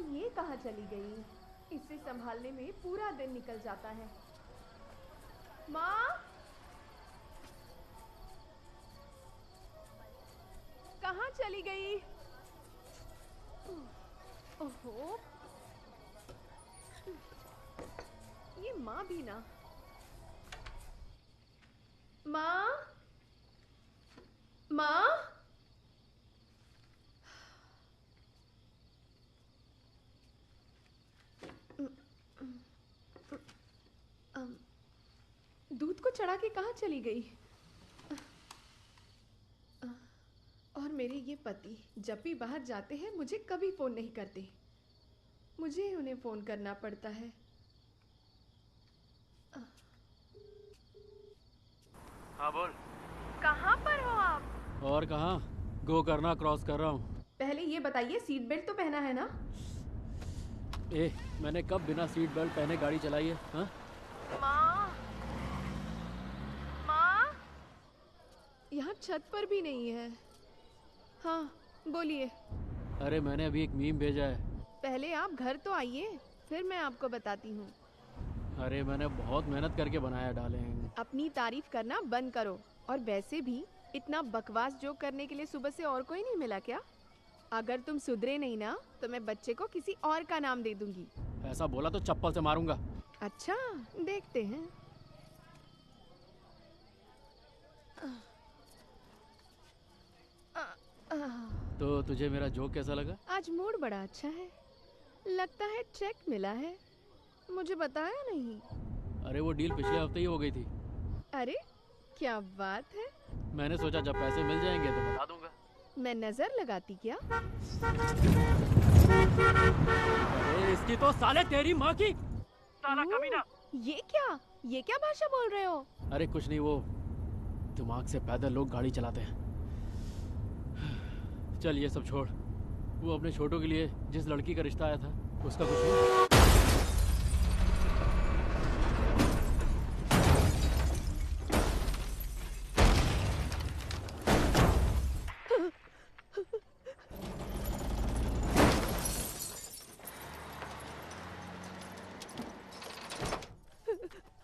अब ये कहाँ चली गई? इसे संभालने में पूरा दिन निकल जाता है। माँ, कहाँ चली गई? ओहो, ये माँ भी ना। माँ, माँ, दूध को चढ़ा के कहाँ चली गई? और मेरे ये पति जब भी बाहर जाते हैं मुझे कभी फोन नहीं करते, मुझे उन्हें फोन करना पड़ता है। हाँ बोल। कहाँ पर हो आप? और कहाँ? गो करना क्रॉस कर रहा हूँ। पहले ये बताइए, सीट बेल्ट तो पहना है ना? मैंने कब बिना सीट बेल्ट पहने गाड़ी चलाई है? हाँ? माँ, माँ, यहाँ छत पर भी नहीं है। हाँ, बोलिए। अरे मैंने अभी एक मीम भेजा है। पहले आप घर तो आइए, फिर मैं आपको बताती हूँ। अरे मैंने बहुत मेहनत करके बनाया डाले हैं। अपनी तारीफ करना बंद करो। और वैसे भी इतना बकवास जोक करने के लिए सुबह से और कोई नहीं मिला क्या? अगर तुम सुधरे नहीं ना तो मैं बच्चे को किसी और का नाम दे दूंगी। ऐसा बोला तो चप्पल से मारूंगा। अच्छा, देखते हैं। तो तुझे मेरा जोक कैसा लगा? आज मूड बड़ा अच्छा है। लगता है चेक मिला है। मुझे बताया नहीं। अरे वो डील पिछले हफ्ते ही हो गई थी। अरे क्या बात है। मैंने सोचा जब पैसे मिल जाएंगे तो बता दूंगा। मैं नजर लगाती क्या? अरे इसकी तो साले तेरी माँ की साला कमीना। ये क्या भाषा बोल रहे हो? अरे कुछ नहीं, वो दिमाग से पैदल लोग गाड़ी चलाते हैं। चल ये सब छोड़। वो अपने छोटों के लिए जिस लड़की का रिश्ता आया था उसका कुछ हुआ?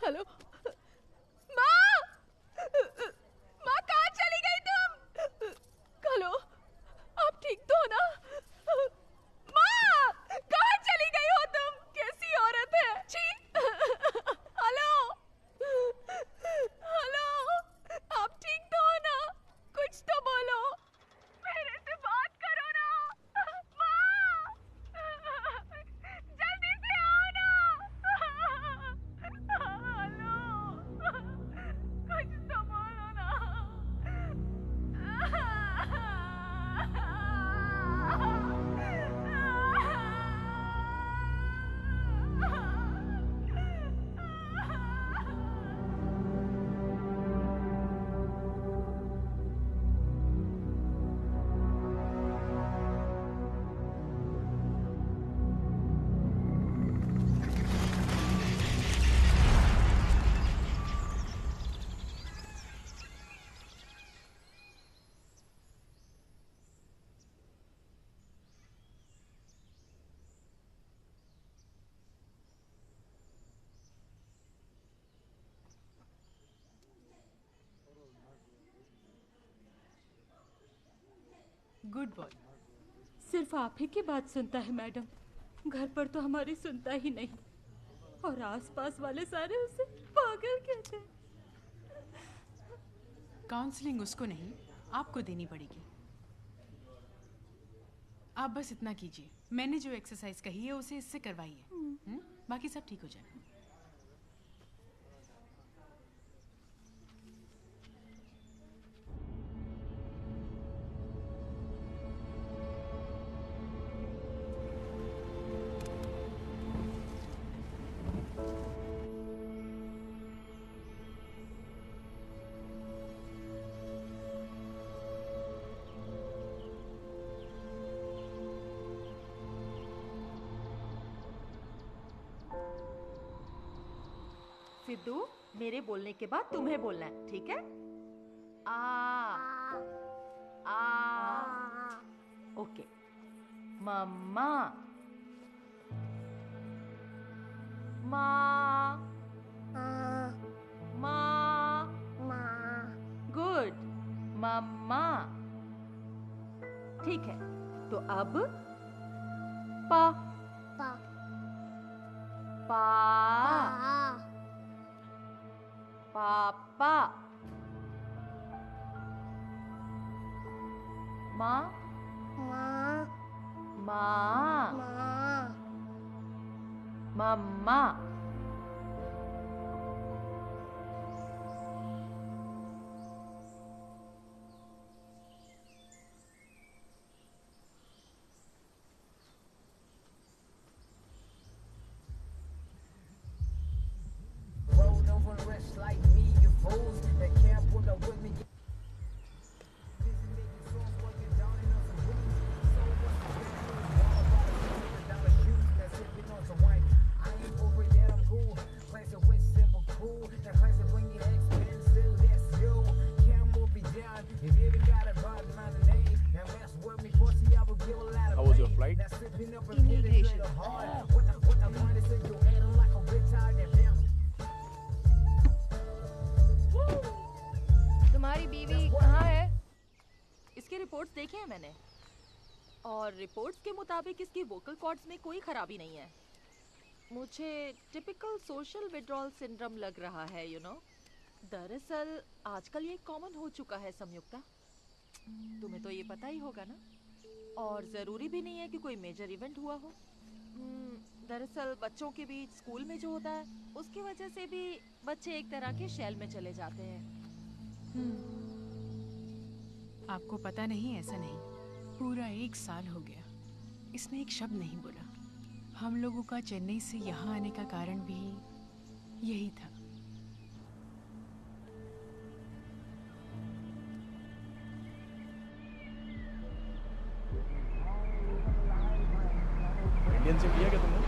हेलो माँ, माँ कहाँ चली गई तुम? हेलो, आप ठीक तो हो ना? माँ, कहाँ चली गई हो तुम? कैसी औरत है? छी! हेलो, हेलो, आप ठीक तो हो ना? कुछ तो बोलो, मेरे से बात करो ना। माँ, जल्दी से आओ ना। हेलो, कुछ तो बोलो ना। Good boy. सिर्फ आप ही की बात सुनता है मैडम, घर पर तो हमारी सुनता ही नहीं। और आसपास वाले सारे उसे पागल कहते हैं। काउंसलिंग उसको नहीं, आपको देनी पड़ेगी। आप बस इतना कीजिए, मैंने जो एक्सरसाइज कही है उसे इससे करवाइए। बाकी सब ठीक हो जाएगा। सिद्धू, मेरे बोलने के बाद तुम्हें बोलना है, ठीक है? आ ओके। मम्मा, माँ माँ गुड मम्मा। ठीक है, तो अब पा पा पापा। माँ माँ मम्मा। Rolled over and rest like me, you fools that can't put up with me. Busy making songs while you're downing on some weed. So what's the difference? All about $100 shoes that's sipping on some wine. I ain't over yet, I'm cool. Classic with simple cool. That classic when you expensive, that's you. Can't move me down. If you even got a bad my name, and mess with me, pussy, I will give a lot of How was your flight? That's sipping up and penetrating hard. What the point is that you're acting like a retard and damn. तुम्हारी बीवी कहाँ है? इसके reports देखे हैं मैंने, और reports के मुताबिक इसकी वोकल कॉर्ड्स में कोई खराबी नहीं है। मुझे टिपिकल सोशल विड्रॉल सिंड्रोम लग रहा है, यू नो। दरअसल आजकल ये कॉमन हो चुका है संयुक्ता, तुम्हें तो ये पता ही होगा ना। और ज़रूरी भी नहीं है कि कोई मेजर इवेंट हुआ हो। दरअसल बच्चों के बीच स्कूल में जो होता है उसकी वजह से भी बच्चे एक तरह के शेल में चले जाते हैं। आपको पता नहीं, ऐसा नहीं। पूरा 1 साल हो गया, इसने एक शब्द नहीं बोला। हम लोगों का चेन्नई से यहाँ आने का कारण भी यही था। इंडियन सिम लिया क्या तुमने?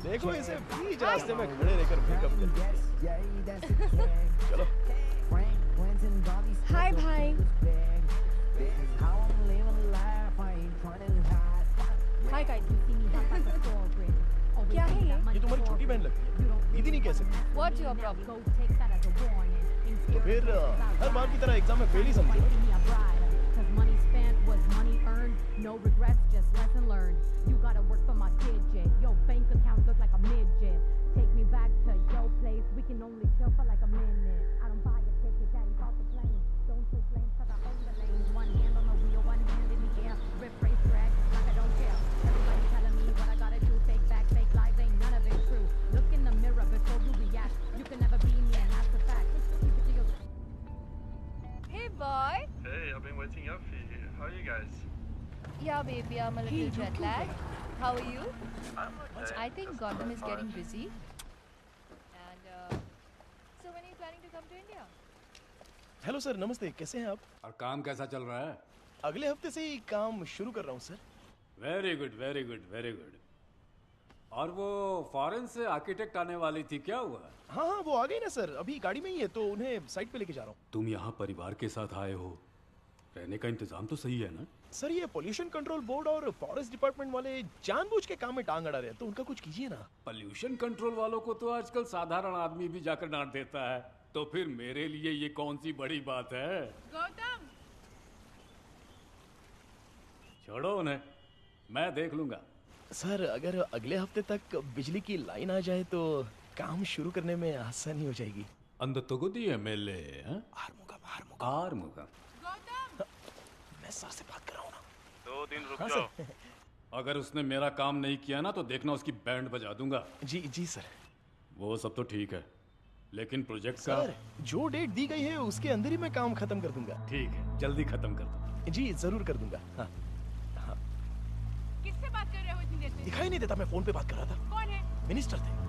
देखो इसे बीच रास्ते में खड़े रहकर पिकअप कर। चलो। हाय भाई। Hi guys. क्या है ये तुम्हारी छोटी बहन लगती है, दीदी नहीं कह सकती। What's your problem? तो फिर हर बार की तरह एग्जाम में फेल ही समझो। Money spent was money earned. No regrets, just lesson learned. You gotta work for my digit. Your bank account look like a midget. Take me back to your place. We can only chill for like a minute. I don't buy a ticket, daddy's off the plane. Don't take blame 'cause I own the lane. One hand on the wheel, one hand in the air. Rip race drag like I don't care. Everybody telling me what I gotta do. Fake back, fake lies, ain't none of it true. Look in the mirror before you react. You can never be me, and that's the fact. Keep it to your. Hey boy. Hey, I've been waiting up for you. How are you guys? Yeah, baby, I'm a little jet lagged. How are you? I'm okay. I think Gautam is fine. getting busy. And so when are you planning to come to India? Hello sir, नमस्ते, कैसे हैं आप? और काम कैसा चल रहा है? अगले हफ्ते से ही काम शुरू कर रहा हूँ sir. Very good very good very good. और वो फॉरेन से आर्किटेक्ट आने वाली थी, क्या हुआ? हाँ हाँ, वो आ गई ना सर, अभी गाड़ी में ही है, तो उन्हें साइट पे लेके जा रहा हूँ। तुम यहाँ परिवार के साथ आए हो, रहने का इंतजाम तो सही है ना? सर ये पोल्यूशन कंट्रोल बोर्ड और फॉरेस्ट डिपार्टमेंट वाले जानबूझ के काम में टांग अड़ा रहे हैं, तो उनका कुछ कीजिए ना। पोल्यूशन कंट्रोल वालों को तो आजकल साधारण आदमी भी जाकर डांट देता है, तो फिर मेरे लिए ये कौन सी बड़ी बात है? गौतम, छोड़ो उन्हें, मैं देख लूंगा। सर अगर अगले हफ्ते तक बिजली की लाइन आ जाए तो काम शुरू करने में आसानी हो जाएगी। अंद तगुदी एमएलए आरमुगा मैं सर से बात कर रहा हूँ ना। 2 दिन रुक हाँ, जाओ। सर। अगर उसने मेरा काम नहीं किया ना तो देखना उसकी बैंड बजा दूंगा। जी जी सर। वो सब तो ठीक है, लेकिन प्रोजेक्ट का सर जो डेट दी गई है उसके अंदर ही मैं काम खत्म कर दूंगा। ठीक है, जल्दी खत्म कर दो। जी जरूर कर दूंगा। हाँ किससे बात कर रहे हो इतनी देर से? दिखाई नहीं देता, मैं फोन पे बात कर रहा था। कौन है? मिनिस्टर थे।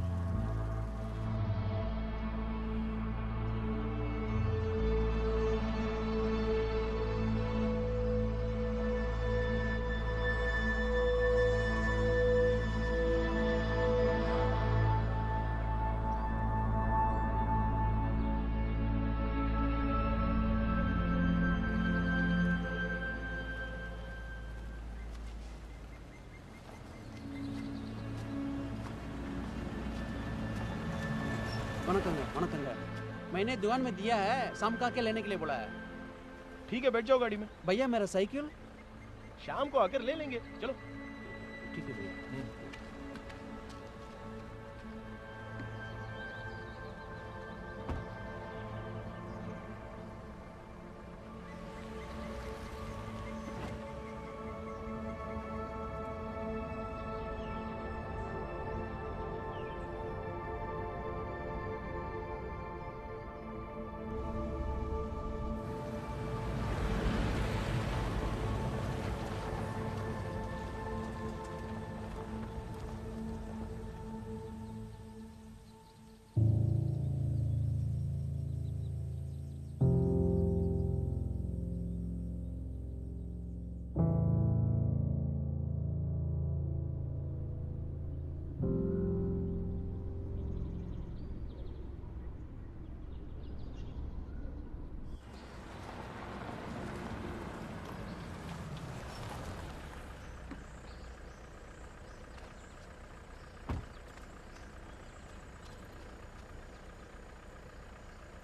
वणकंगा वणकंगा। मैंने दुकान में दिया है, शाम का आके लेने के लिए बोला है। ठीक है, बैठ जाओ गाड़ी में। भैया मेरा साइकिल शाम को आकर ले लेंगे, चलो। ठीक है भैया।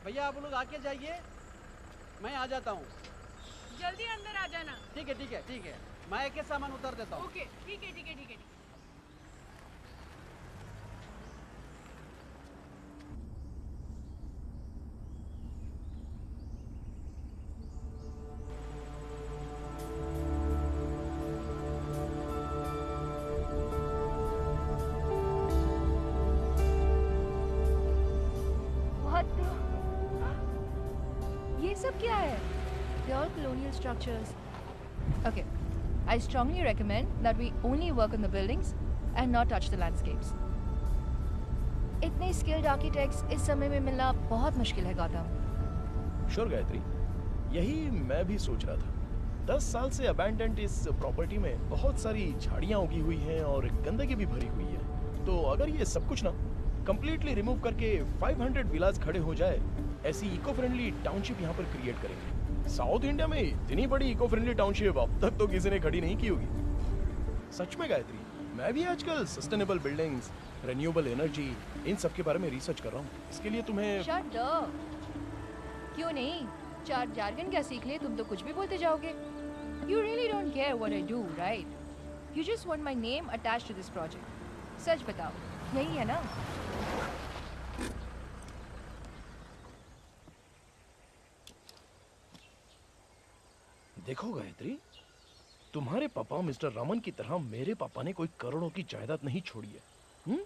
भैया आप लोग आके जाइए, मैं आ जाता हूँ। जल्दी अंदर आ जाना। ठीक है ठीक है ठीक है, मैं एक सामान उतार देता हूँ। ओके, ठीक है ठीक है ठीक है। ये सब क्या है? They're all colonial structures. Okay, I strongly recommend that we only work on the buildings and not touch the landscapes. इतने skilled architects इस समय में मिलना बहुत मुश्किल है गौतम। श्योर गायत्री, यही मैं भी सोच रहा था। 10 साल से अबैंडन्ड इस प्रॉपर्टी में बहुत सारी झाड़ियाँ उगी हुई हैं और गंदगी भी भरी हुई है। तो अगर ये सब कुछ ना कंप्लीटली रिमूव करके 500 विलास खड़े हो जाए, ऐसी इको फ्रेंडली टाउनशिप यहाँ पर क्रिएट करेंगे। साउथ इंडिया में इतनी बड़ी इको फ्रेंडली टाउनशिप अब तक तो किसी ने खड़ी नहीं की होगी। सच में गायत्री, मैं भी आजकल सस्टेनेबल बिल्डिंग्स, रिन्यूएबल एनर्जी, इन सब के बारे में रिसर्च कर रहा हूँ। इसके लिए तुम्हें शट अप। क्यों नहीं? 4 जार्गन क्या सीख लिए? तुम तो कुछ भी बोलते जाओगे। You really don't care what I do, right? You just want my name attached to this project. सच बताओ, यही है ना? देखो गायत्री, तुम्हारे पापा मिस्टर रामन की तरह मेरे पापा ने कोई करोड़ों की जायदाद नहीं छोड़ी है।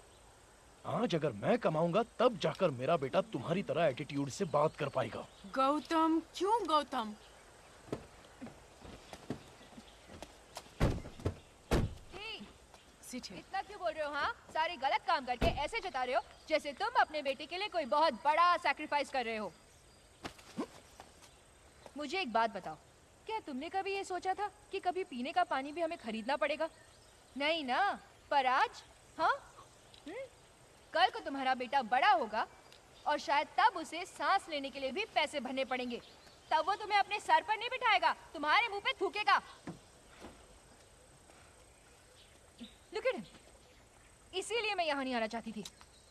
आज अगर मैं कमाऊंगा तब जाकर मेरा बेटा तुम्हारी तरह एटीट्यूड से बात कर पाएगा। गौतम, क्यों गौतम? इतना क्यों बोल रहे हो? हाँ, सारे गलत काम करके ऐसे जता रहे हो जैसे तुम अपने बेटे के लिए कोई बहुत बड़ा सैक्रिफाइस कर रहे हो। मुझे एक बात बताओ, क्या तुमने कभी ये सोचा था कि कभी पीने का पानी भी हमें खरीदना पड़ेगा? नहीं ना? पर आज हाँ, कल को तुम्हारा बेटा बड़ा होगा और शायद तब उसे सांस लेने के लिए भी पैसे भरने पड़ेंगे। तब वो तुम्हें अपने सर पर नहीं बिठाएगा, तुम्हारे मुंह पे थूकेगा। Look at him. इसीलिए मैं यहाँ नहीं आना चाहती थी।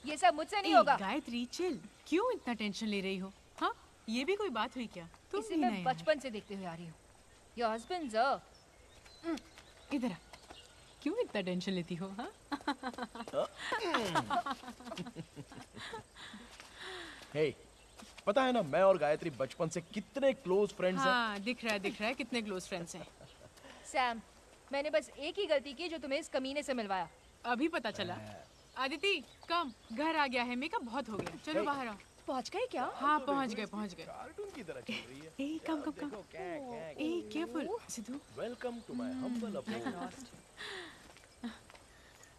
ये सब मुझसे नहीं होगा। गायत्री चिल, क्यों इतना टेंशन ले रही हो? हाँ, ये भी कोई बात हुई क्या? तुम इसे भी मैं नहीं बचपन से देखते हुए आ रही हूँ। Your husband's इधर आ। क्यों इतना टेंशन लेती हो? हाँ? हे, पता है ना मैं और गायत्री बचपन से कितने क्लोज फ्रेंड्स हैं। हाँ, दिख रहा है कितने क्लोज फ्रेंड्स हैं। सैम, मैंने बस एक ही गलती की जो तुम्हें इस कमीने से मिलवाया। अभी पता चला। आदिति, कम, घर आ गया है, मेकअप बहुत हो गया। चलो बाहर आओ। पहुंच गए क्या? हाँ, पहुंच गए। कार्टून की तरह चल रही है। ए, कम। ए, careful. Sidhu. Welcome to my humble abode.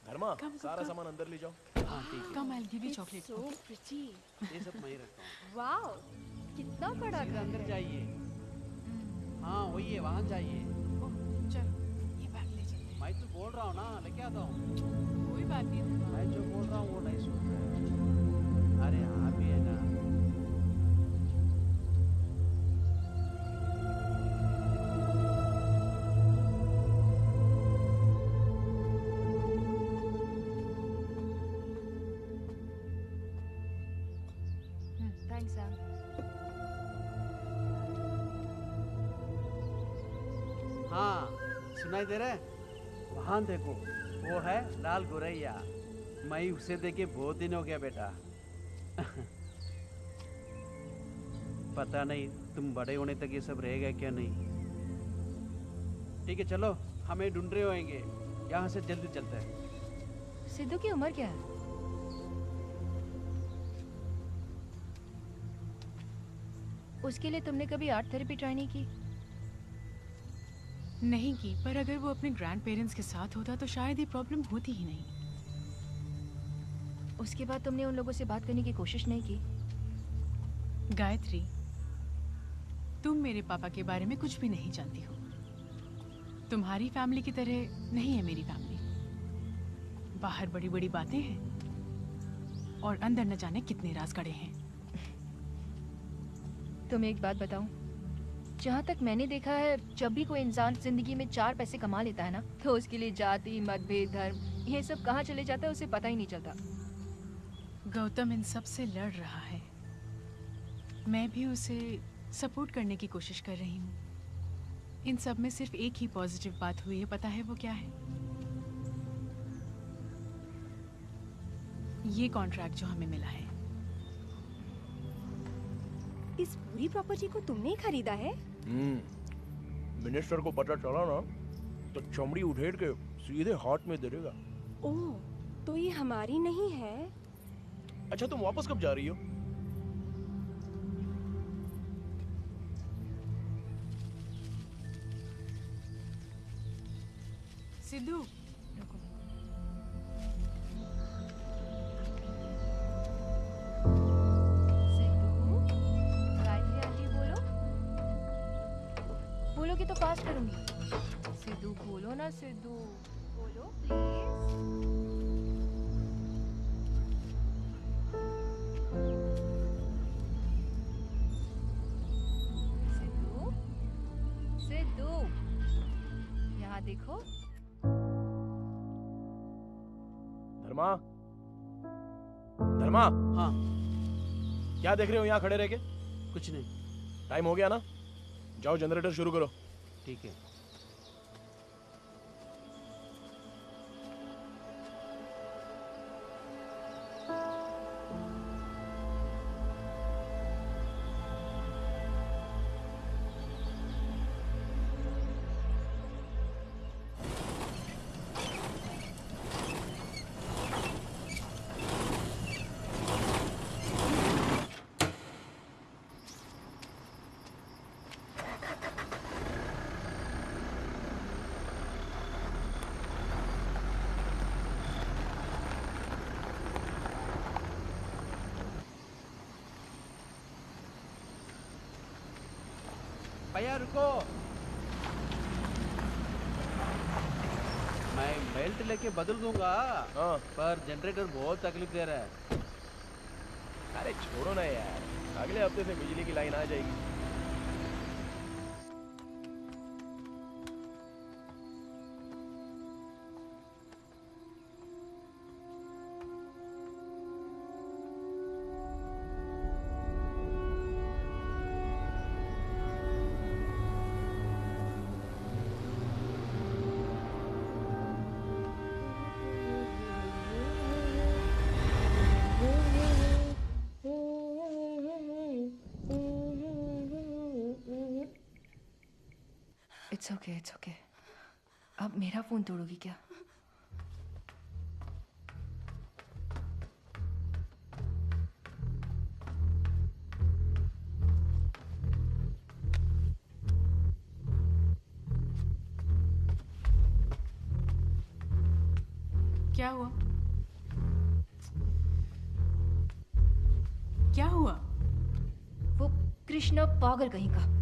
Dharma, सारा सामान अंदर ले जाओ। हाँ ठीक है। कम, I'll give you chocolate. So pretty. ये सब मैं ही रखता हूँ। वाओ, कितना बड़ा घर अंदर है। जाइए। हाँ वही है, वहाँ जाइए। चलो, ये बैग ले चलते हैं। मैं तो बोल रहा हूँ ना, लेके आता हूँ। कोई बात नहीं। मैं जो बोल रहा हूँ वो नहीं सुन रहे। अरे हाँ भी है ना। सुनाई दे रहा है? वहां देखो, वो है लाल गोरैया। मैं उसे देखे बहुत दिन हो गया बेटा। पता नहीं तुम बड़े होने तक ये सब रहेगा क्या नहीं। ठीक है चलो, हमें ढूंढ रहे होंगे, यहाँ से जल्दी चलते हैं। सिद्धू की उम्र क्या है? उसके लिए तुमने कभी आर्ट थेरेपी ट्राई नहीं की? नहीं की, पर अगर वो अपने ग्रैंड पेरेंट्स के साथ होता तो शायद ये प्रॉब्लम होती ही नहीं। उसके बाद तुमने उन लोगों से बात करने की कोशिश नहीं की? गायत्री, तुम मेरे पापा के बारे में कुछ भी नहीं जानती हो। तुम्हारी फैमिली की तरह नहीं है मेरी फैमिली। बाहर बड़ी बड़ी बातें हैं और अंदर न जाने कितने राज कड़े हैं। तुम्हें एक बात बताऊं, जहाँ तक मैंने देखा है, जब भी कोई इंसान जिंदगी में 4 पैसे कमा लेता है ना, तो उसके लिए जाति, मतभेद, धर्म, ये सब कहाँ चले जाता है उसे पता ही नहीं चलता। गौतम इन सब से लड़ रहा है, मैं भी उसे सपोर्ट करने की कोशिश कर रही हूँ। इन सब में सिर्फ एक ही पॉजिटिव बात हुई है, पता है वो क्या है? ये कॉन्ट्रैक्ट जो हमें मिला है। इस पूरी प्रॉपर्टी को तुमने ही खरीदा है? मिनिस्टर को पता चला ना तो चमड़ी उधेड़ के सीधे हाथ में दे देगा। ओह, तो ये हमारी नहीं है? अच्छा तुम वापस कब जा रही हो? सिद्धू, गायत्री आंटी बोलो। बोलोगे तो फास्ट करूंगी। सिद्धू बोलो ना, सिद्धू बोलो प्लीज। सिद्धू, सिद्धू, यहाँ देखो। धर्मा, धर्मा। हाँ। क्या देख रहे हो यहाँ खड़े रह के? कुछ नहीं। टाइम हो गया ना, जाओ जनरेटर शुरू करो। ठीक है। भैया रुको, मैं बेल्ट लेके बदल दूंगा। हाँ। पर जनरेटर बहुत तकलीफ दे रहा है। अरे छोड़ो ना यार, अगले हफ्ते से बिजली की लाइन आ जाएगी। It's okay. अब मेरा फोन तोड़ोगी क्या? क्या हुआ? क्या हुआ? वो कृष्णा पागल कहीं का।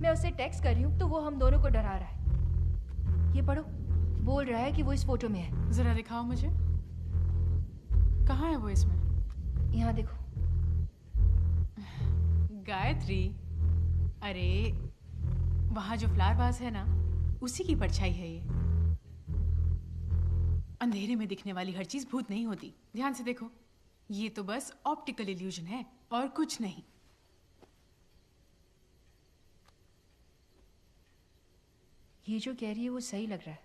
मैं उसे टेक्स्ट कर रही हूँ तो वो हम दोनों को डरा रहा है। ये पढ़ो, बोल रहा है कि वो इस फोटो में है। जरा दिखाओ मुझे, कहाँ है वो इसमें? यहाँ देखो। गायत्री, अरे वहाँ जो फ्लावर वास है ना, उसी की परछाई है ये। अंधेरे में दिखने वाली हर चीज भूत नहीं होती। ध्यान से देखो, ये तो बस ऑप्टिकल इल्यूजन है और कुछ नहीं। ये जो कह रही है वो सही लग रहा है।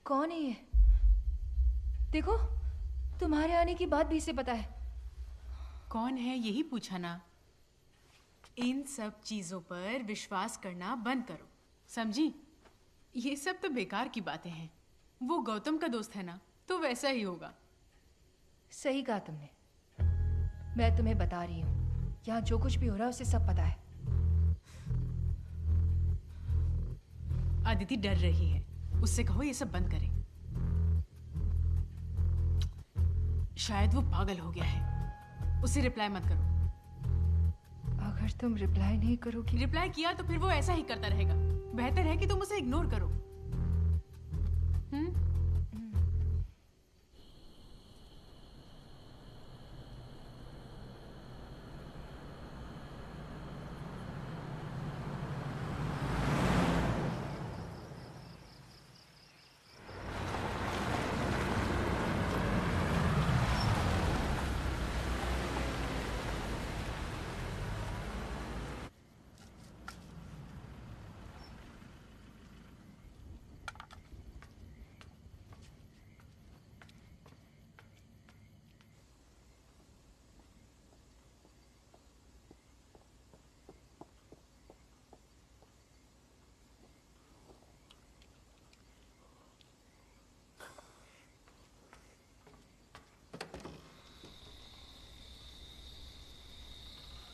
कौन है ये? देखो, तुम्हारे आने की बात भी इसे पता है। कौन है यही पूछा ना। इन सब चीजों पर विश्वास करना बंद करो, समझी? ये सब तो बेकार की बातें हैं। वो गौतम का दोस्त है ना, तो वैसा ही होगा। सही कहा तुमने। मैं तुम्हें बता रही हूँ, यहाँ जो कुछ भी हो रहा है उसे सब पता है। अदिति डर रही है, उससे कहो ये सब बंद करे। शायद वो पागल हो गया है। उसे रिप्लाई मत करो। अगर तुम रिप्लाई नहीं करोगी। रिप्लाई किया तो फिर वो ऐसा ही करता रहेगा। बेहतर है कि तुम उसे इग्नोर करो।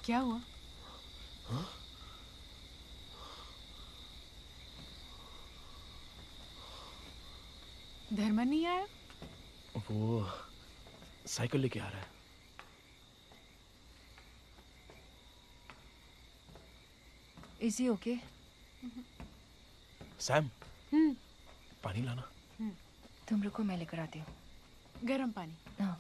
क्या हुआ? धर्मन नहीं आया? वो साइकिल लेके आ रहा है। Is he okay? सैम, पानी लाना। तुम रुको, मैं लेकर आती हूँ। गरम पानी। हाँ।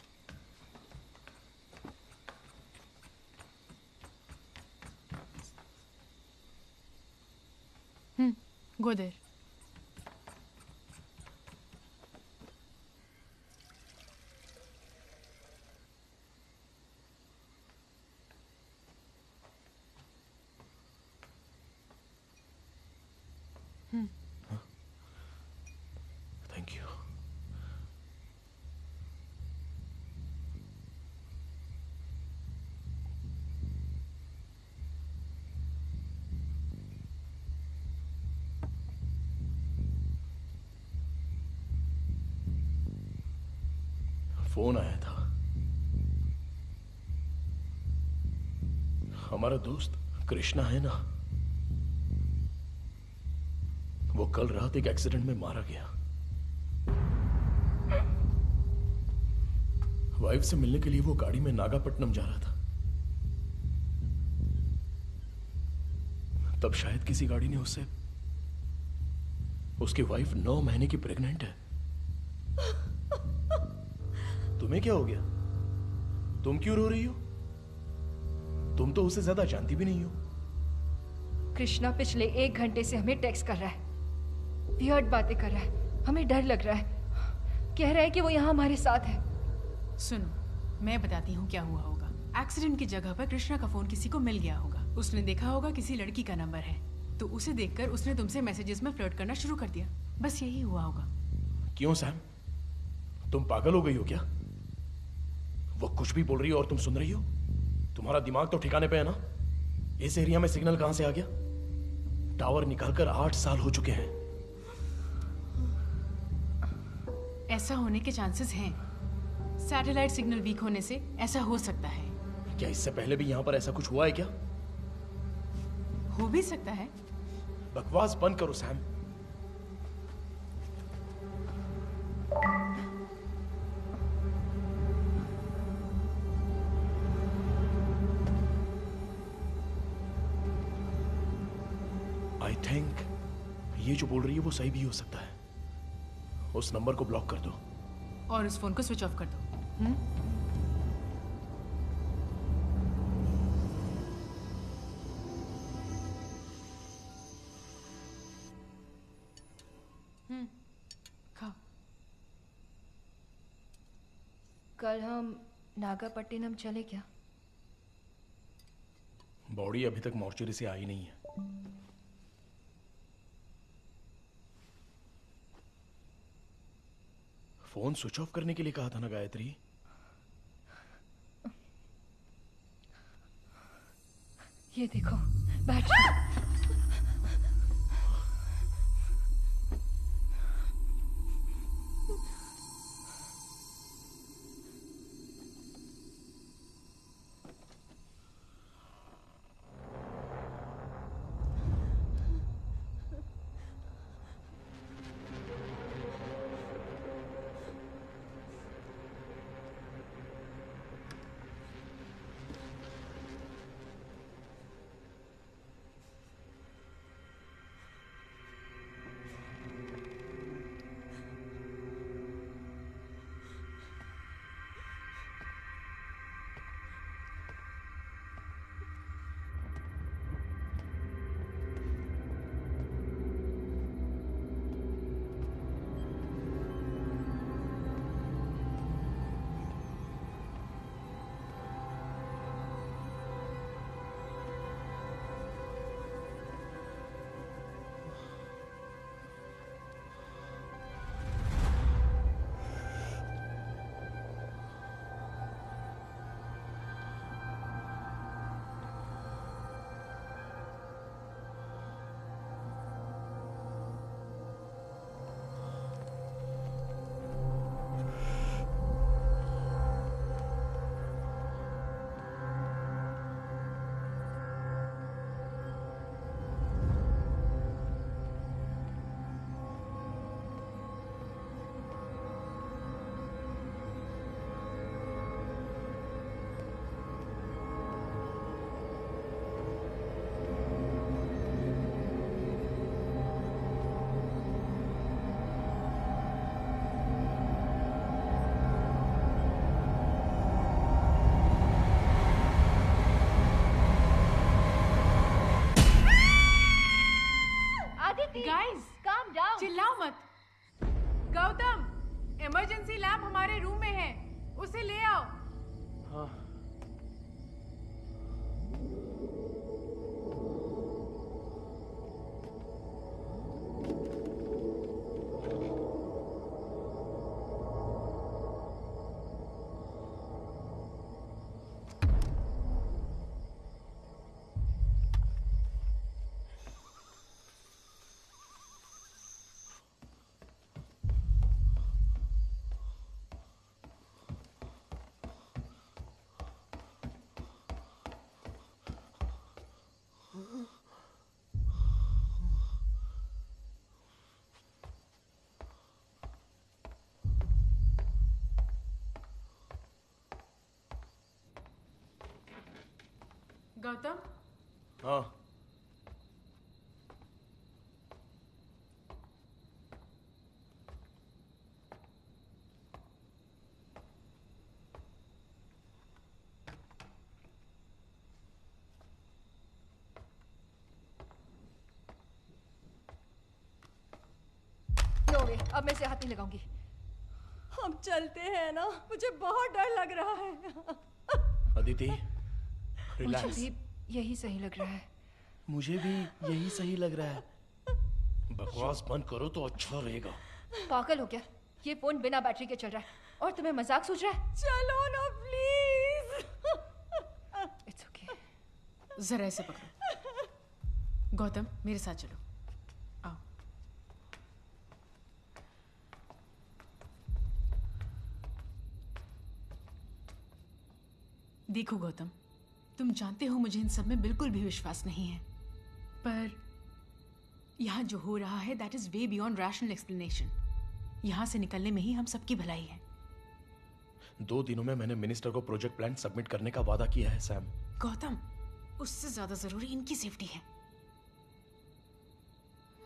Go there. Thank you. Phone आया था। हमारा दोस्त कृष्णा है ना, वो कल रात एक एक्सीडेंट में मारा गया। वाइफ से मिलने के लिए वो गाड़ी में नागापट्टनम जा रहा था। तब शायद किसी गाड़ी ने उससे, उसकी वाइफ 9 महीने की प्रेग्नेंट है। तुम्हें क्या हो गया? तुम क्यों रो रही हो? तुम तो उसे ज्यादा जानती भी नहीं हो। कृष्णा पिछले 1 घंटे से हमें टेक्स्ट कर रहा है, वियर्ड बातें कर रहा है, हमें डर लग रहा है। कह रहा है कि वो यहाँ हमारे साथ है। सुनो, मैं बताती हूँ क्या हुआ होगा। एक्सीडेंट की जगह पर कृष्णा का फोन किसी को मिल गया होगा। उसने देखा होगा किसी लड़की का नंबर है, तो उसे देखकर उसने तुमसे मैसेजेस में फ्लर्ट करना शुरू कर दिया। बस यही हुआ होगा। क्यों सैम, तुम पागल हो गई हो क्या? वो कुछ भी बोल रही हो और तुम सुन रही हो? तुम्हारा दिमाग तो ठिकाने पे है ना? इस एरिया में सिग्नल कहां से आ गया? टावर निकालकर 8 साल हो चुके हैं। ऐसा होने के चांसेस हैं। सैटेलाइट सिग्नल वीक होने से ऐसा हो सकता है। क्या इससे पहले भी यहां पर ऐसा कुछ हुआ है क्या? हो भी सकता है। बकवास बंद करो सैम। आई थिंक ये जो बोल रही है वो सही भी हो सकता है। उस नंबर को ब्लॉक कर दो और उस फोन को स्विच ऑफ कर दो। खाओ। कल हम नागापट्टिनम चले क्या? बॉडी अभी तक मॉर्चरी से आई नहीं है। फोन स्विच ऑफ करने के लिए कहा था ना गायत्री? ये देखो बैटरी। Guys calm down. चिल्लाओ मत। गौतम, इमरजेंसी लैंप हमारे रूम में है, उसे ले आओ। हाँ। गौतम, हाँ। नो वे, अब मैं इसे हाथ नहीं लगाऊंगी। हम चलते हैं ना, मुझे बहुत डर लग रहा है। अदिति, मुझे रिलैक्स। भी यही सही लग रहा है। मुझे भी यही सही लग रहा है। बकवास बंद करो तो अच्छा रहेगा। पागल हो क्या? ये फोन बिना बैटरी के चल रहा है और तुम्हें मजाक सूझ रहा है? चलो ना प्लीज। It's okay. जरा इसे पकड़ो। गौतम, मेरे साथ चलो। आओ। देखो गौतम, तुम जानते हो मुझे इन सब में बिल्कुल भी विश्वास नहीं है, पर यहाँ जो हो रहा है that is way beyond rational explanation. यहाँ से निकलने में ही हम सबकी भलाई है। 2 दिनों में मैंने मिनिस्टर को प्रोजेक्ट प्लान सबमिट करने का वादा किया है सैम। गौतम, उससे ज्यादा जरूरी इनकी सेफ्टी है।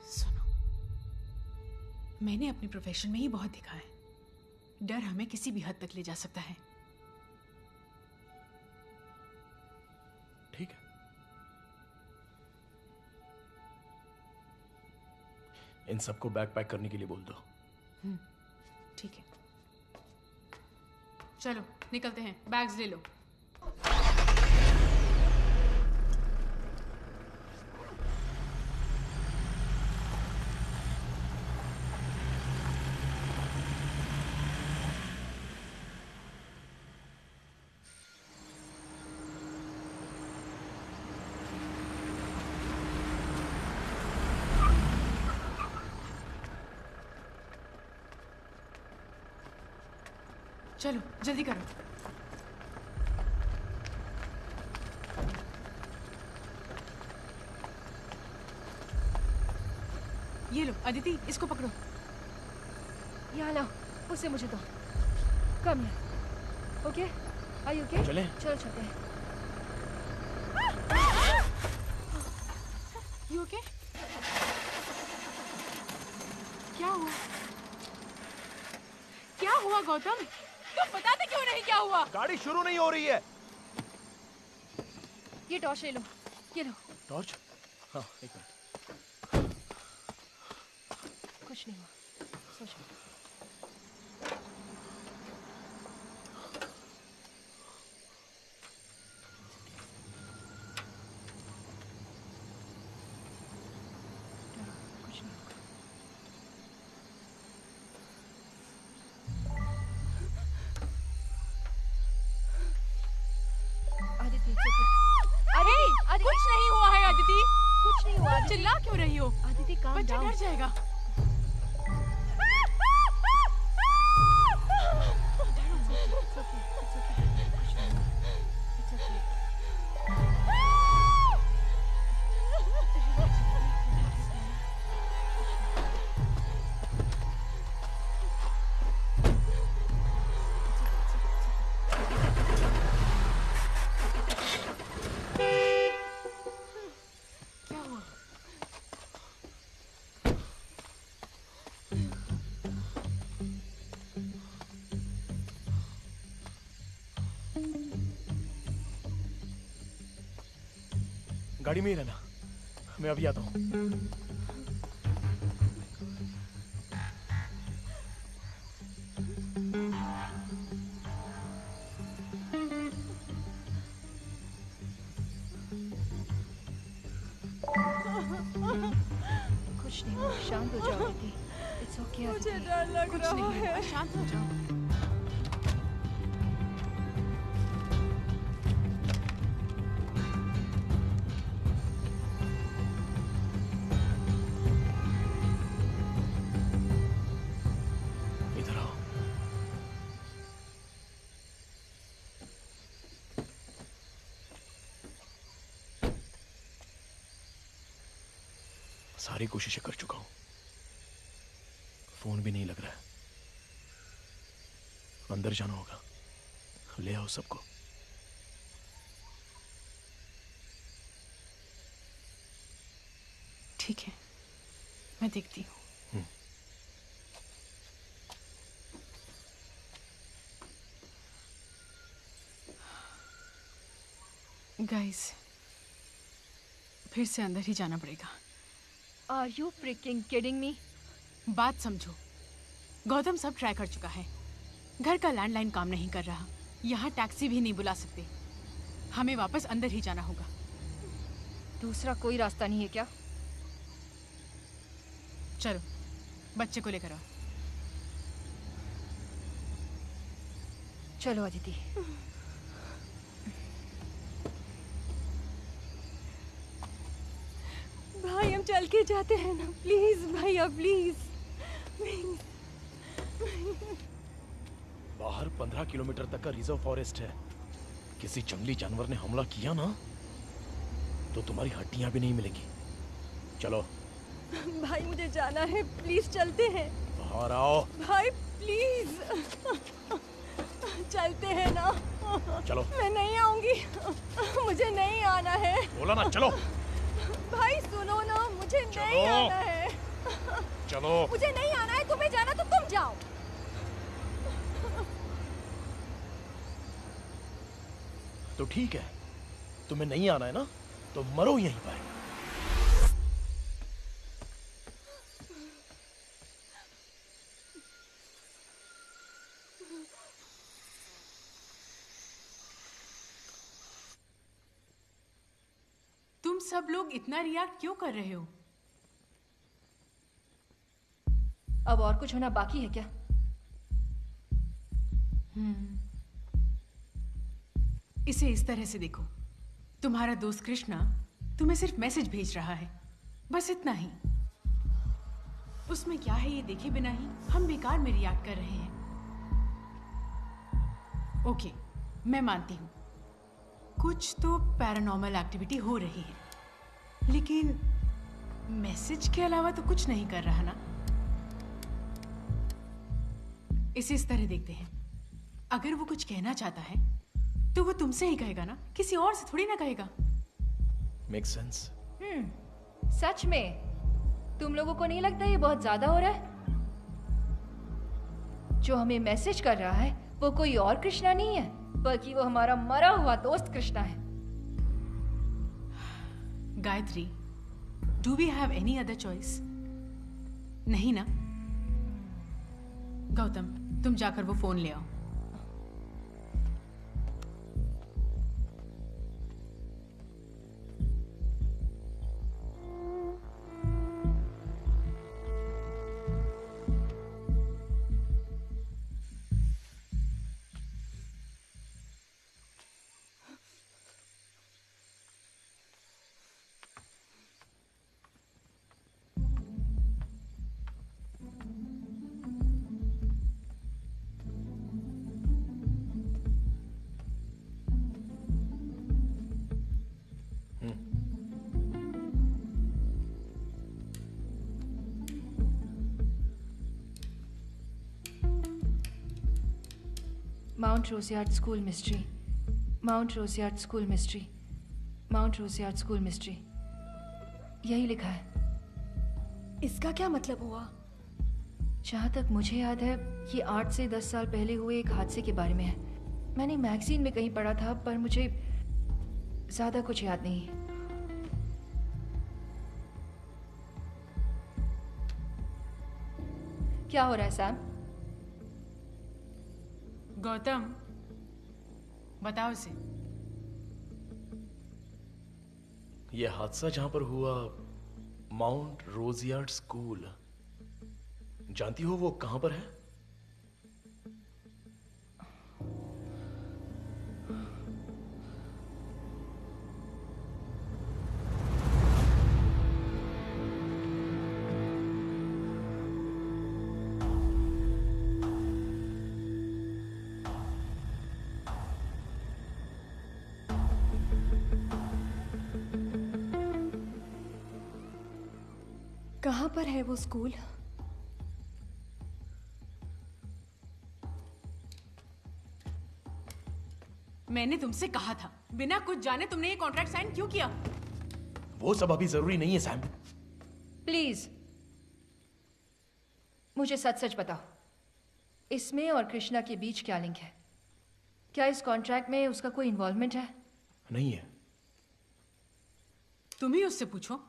सुनो, मैंने अपने प्रोफेशन में ही बहुत देखा है, डर हमें किसी भी हद तक ले जा सकता है। ठीक है, इन सबको बैग पैक करने के लिए बोल दो। ठीक है, चलो निकलते हैं, बैग्स ले लो। चलो जल्दी करो। ये लो अदिति, इसको पकड़ो। यहाँ लाओ, उसे मुझे दो। कम यहाँ। Okay, are you okay? चलें? चलो चलते हैं। You okay? क्या हुआ? क्या हुआ गौतम? तुम बताते क्यों नहीं क्या हुआ? गाड़ी शुरू नहीं हो रही है। ये टॉर्च ले लो, ये लो। टॉर्च? हाँ, एक मिनट। कुछ नहीं हुआ, सो जाओ। कुछ नहीं हुआ है अदिति। कुछ नहीं हुआ। चिल्ला क्यों रही हो? अदिति काम बच्चा डर जाएगा। गाड़ी में ही रहना, मैं अभी आता हूँ। कुछ नहीं हुआ, शांत हो जाओ अदिति। It's okay. मुझे डर लग रहा है। शांत हो जाओ। सारी कोशिशें कर चुका हूं, फोन भी नहीं लग रहा है। अंदर जाना होगा, ले आओ सबको। ठीक है, मैं देखती हूँ। गाइस, फिर से अंदर ही जाना पड़ेगा। Are you freaking kidding me? बात समझो, गौतम सब ट्राई कर चुका है। घर का लैंडलाइन काम नहीं कर रहा, यहाँ टैक्सी भी नहीं बुला सकते। हमें वापस अंदर ही जाना होगा। दूसरा कोई रास्ता नहीं है क्या? चलो, बच्चे को लेकर आओ। चलो अदिति। भाई हम चल के जाते हैं ना, प्लीज भैया, प्लीज प्लीज। बाहर 15 किलोमीटर तक का रिजर्व फॉरेस्ट है। किसी जंगली जानवर ने हमला किया ना तो तुम्हारी हड्डियां भी नहीं मिलेंगी। चलो भाई मुझे जाना है, प्लीज चलते हैं। बाहर आओ भाई प्लीज। चलते हैं ना। चलो। मैं नहीं आऊंगी, मुझे नहीं आना है। बोला ना चलो। भाई सुनो ना, मुझे नहीं आना है। चलो। मुझे नहीं आना है, तुम्हें जाना तो तुम जाओ। तो ठीक है, तुम्हें नहीं आना है ना, तो मरो यहीं पर। तुम सब लोग इतना रिएक्ट क्यों कर रहे हो? अब और कुछ होना बाकी है क्या? इसे इस तरह से देखो, तुम्हारा दोस्त कृष्णा तुम्हें सिर्फ मैसेज भेज रहा है, बस इतना ही। उसमें क्या है ये देखे बिना ही हम बेकार में रिएक्ट कर रहे हैं। ओके, मैं मानती हूँ कुछ तो पैरानॉर्मल एक्टिविटी हो रही है, लेकिन मैसेज के अलावा तो कुछ नहीं कर रहा ना। इसे इस तरह देखते हैं, अगर वो कुछ कहना चाहता है तो वो तुमसे ही कहेगा ना, किसी और से थोड़ी ना कहेगा। Make sense. सच में तुम लोगों को नहीं लगता ये बहुत ज्यादा हो रहा है? जो हमें मैसेज कर रहा है वो कोई और कृष्णा नहीं है, बल्कि वो हमारा मरा हुआ दोस्त कृष्णा है। Gayatri, do we have any other choice? नहीं ना? गौतम, तुम जाकर वो फोन ले आओ। Mount Roseyard School Mystery. Mount Roseyard School Mystery. Mount Roseyard School Mystery. यही लिखा है। इसका क्या मतलब हुआ? जहाँ तक मुझे याद है ये 8 से 10 साल पहले हुए एक हादसे के बारे में है। मैंने मैगजीन में कहीं पढ़ा था, पर मुझे ज्यादा कुछ याद नहीं। क्या हो रहा है सैम? गौतम, बताओ इसे। यह हादसा जहां पर हुआ, माउंट रोजियार्ड स्कूल, जानती हो वो कहां पर है? कहाँ पर है वो स्कूल? मैंने तुमसे कहा था, बिना कुछ जाने तुमने ये कॉन्ट्रैक्ट साइन क्यों किया? वो सब अभी जरूरी नहीं है सैम। प्लीज मुझे सच सच बताओ, इसमें और कृष्णा के बीच क्या लिंक है? क्या इस कॉन्ट्रैक्ट में उसका कोई इन्वॉल्वमेंट है? नहीं है। तुम ही उससे पूछो।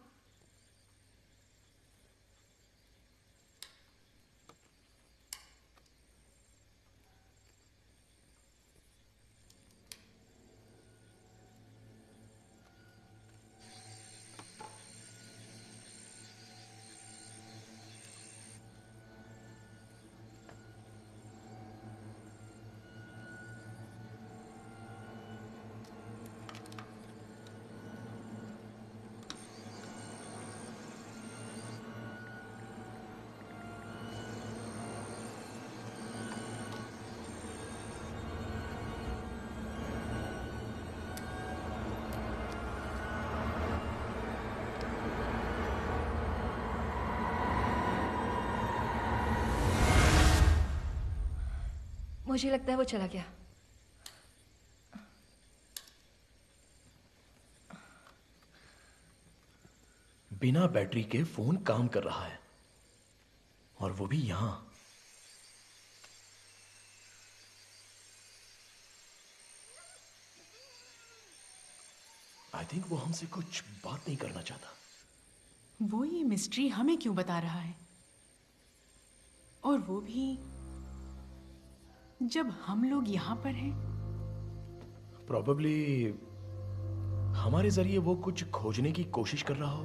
मुझे लगता है वो चला गया। बिना बैटरी के फोन काम कर रहा है, और वो भी यहां। आई थिंक वो हमसे कुछ बात नहीं करना चाहता। वो ये मिस्ट्री हमें क्यों बता रहा है? और वो भी जब हम लोग यहां पर हैं। प्रॉबेबली हमारे जरिए वो कुछ खोजने की कोशिश कर रहा हो।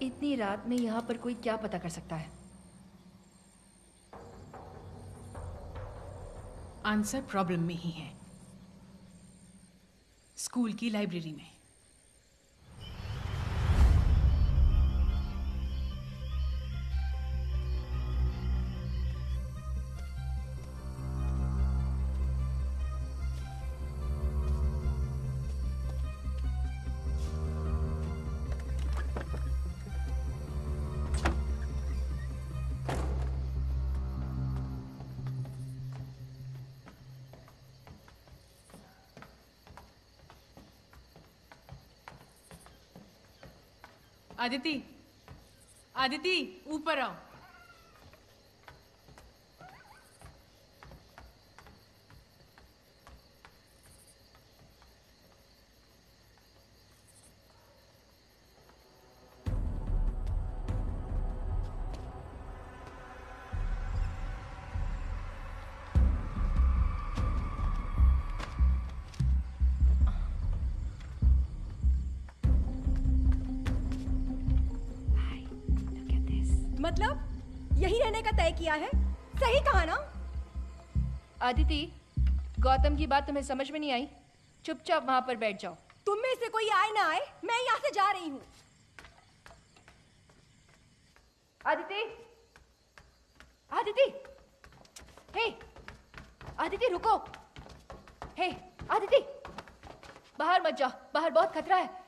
इतनी रात में यहाँ पर कोई क्या पता कर सकता है? आंसर प्रॉब्लम में ही है, स्कूल की लाइब्रेरी में। आदिति, आदिति, ऊपर आओ। मतलब यही रहने का तय किया है? सही कहा ना? आदिति, गौतम की बात तुम्हें समझ में नहीं आई? चुपचाप वहां पर बैठ जाओ। तुम में से कोई आए ना आए, मैं यहाँ से जा रही हूँ। आदिति, आदिति, हे, आदिति रुको। हे, आदिति, बाहर मत जाओ, बाहर बहुत खतरा है।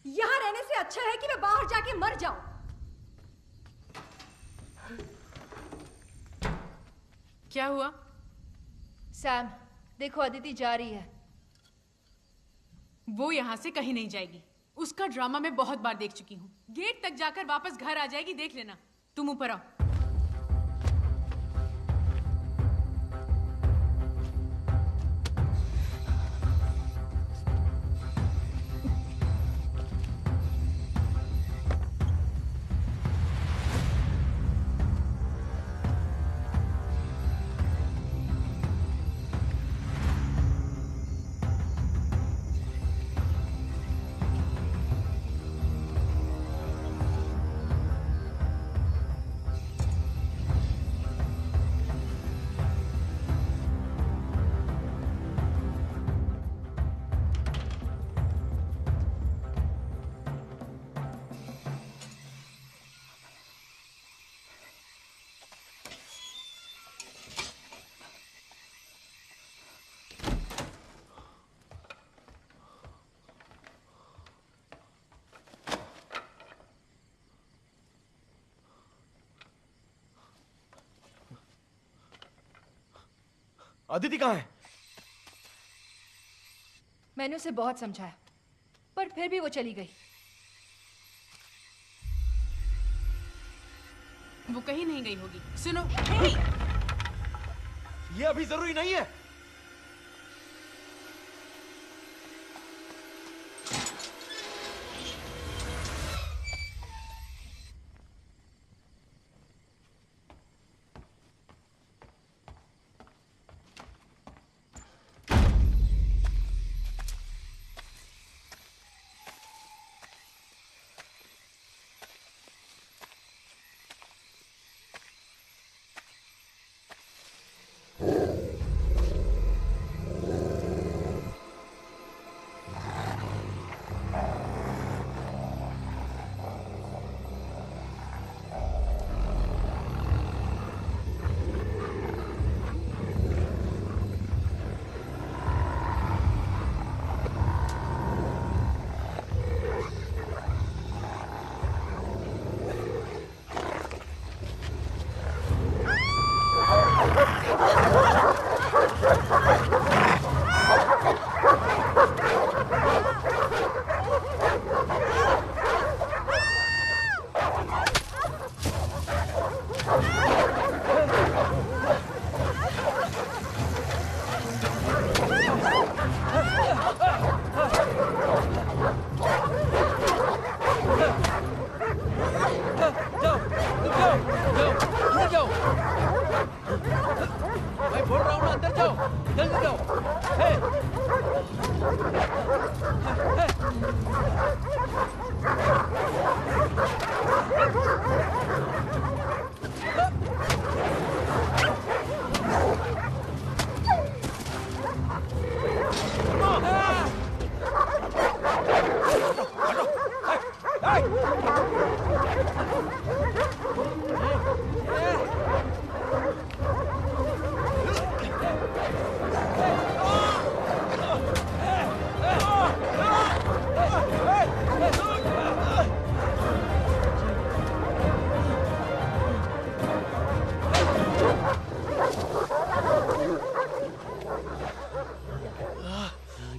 यहाँ रहने से अच्छा है कि मैं बाहर जाके मर जाऊं। क्या हुआ? सैम, देखो अदिति जा रही है। वो यहाँ से कहीं नहीं जाएगी। उसका ड्रामा मैं बहुत बार देख चुकी हूँ। गेट तक जाकर वापस घर आ जाएगी, देख लेना। तुम ऊपर आओ। अदिति कहाँ है? मैंने उसे बहुत समझाया, पर फिर भी वो चली गई। वो कहीं नहीं गई होगी। सुनो, ये अभी जरूरी नहीं है।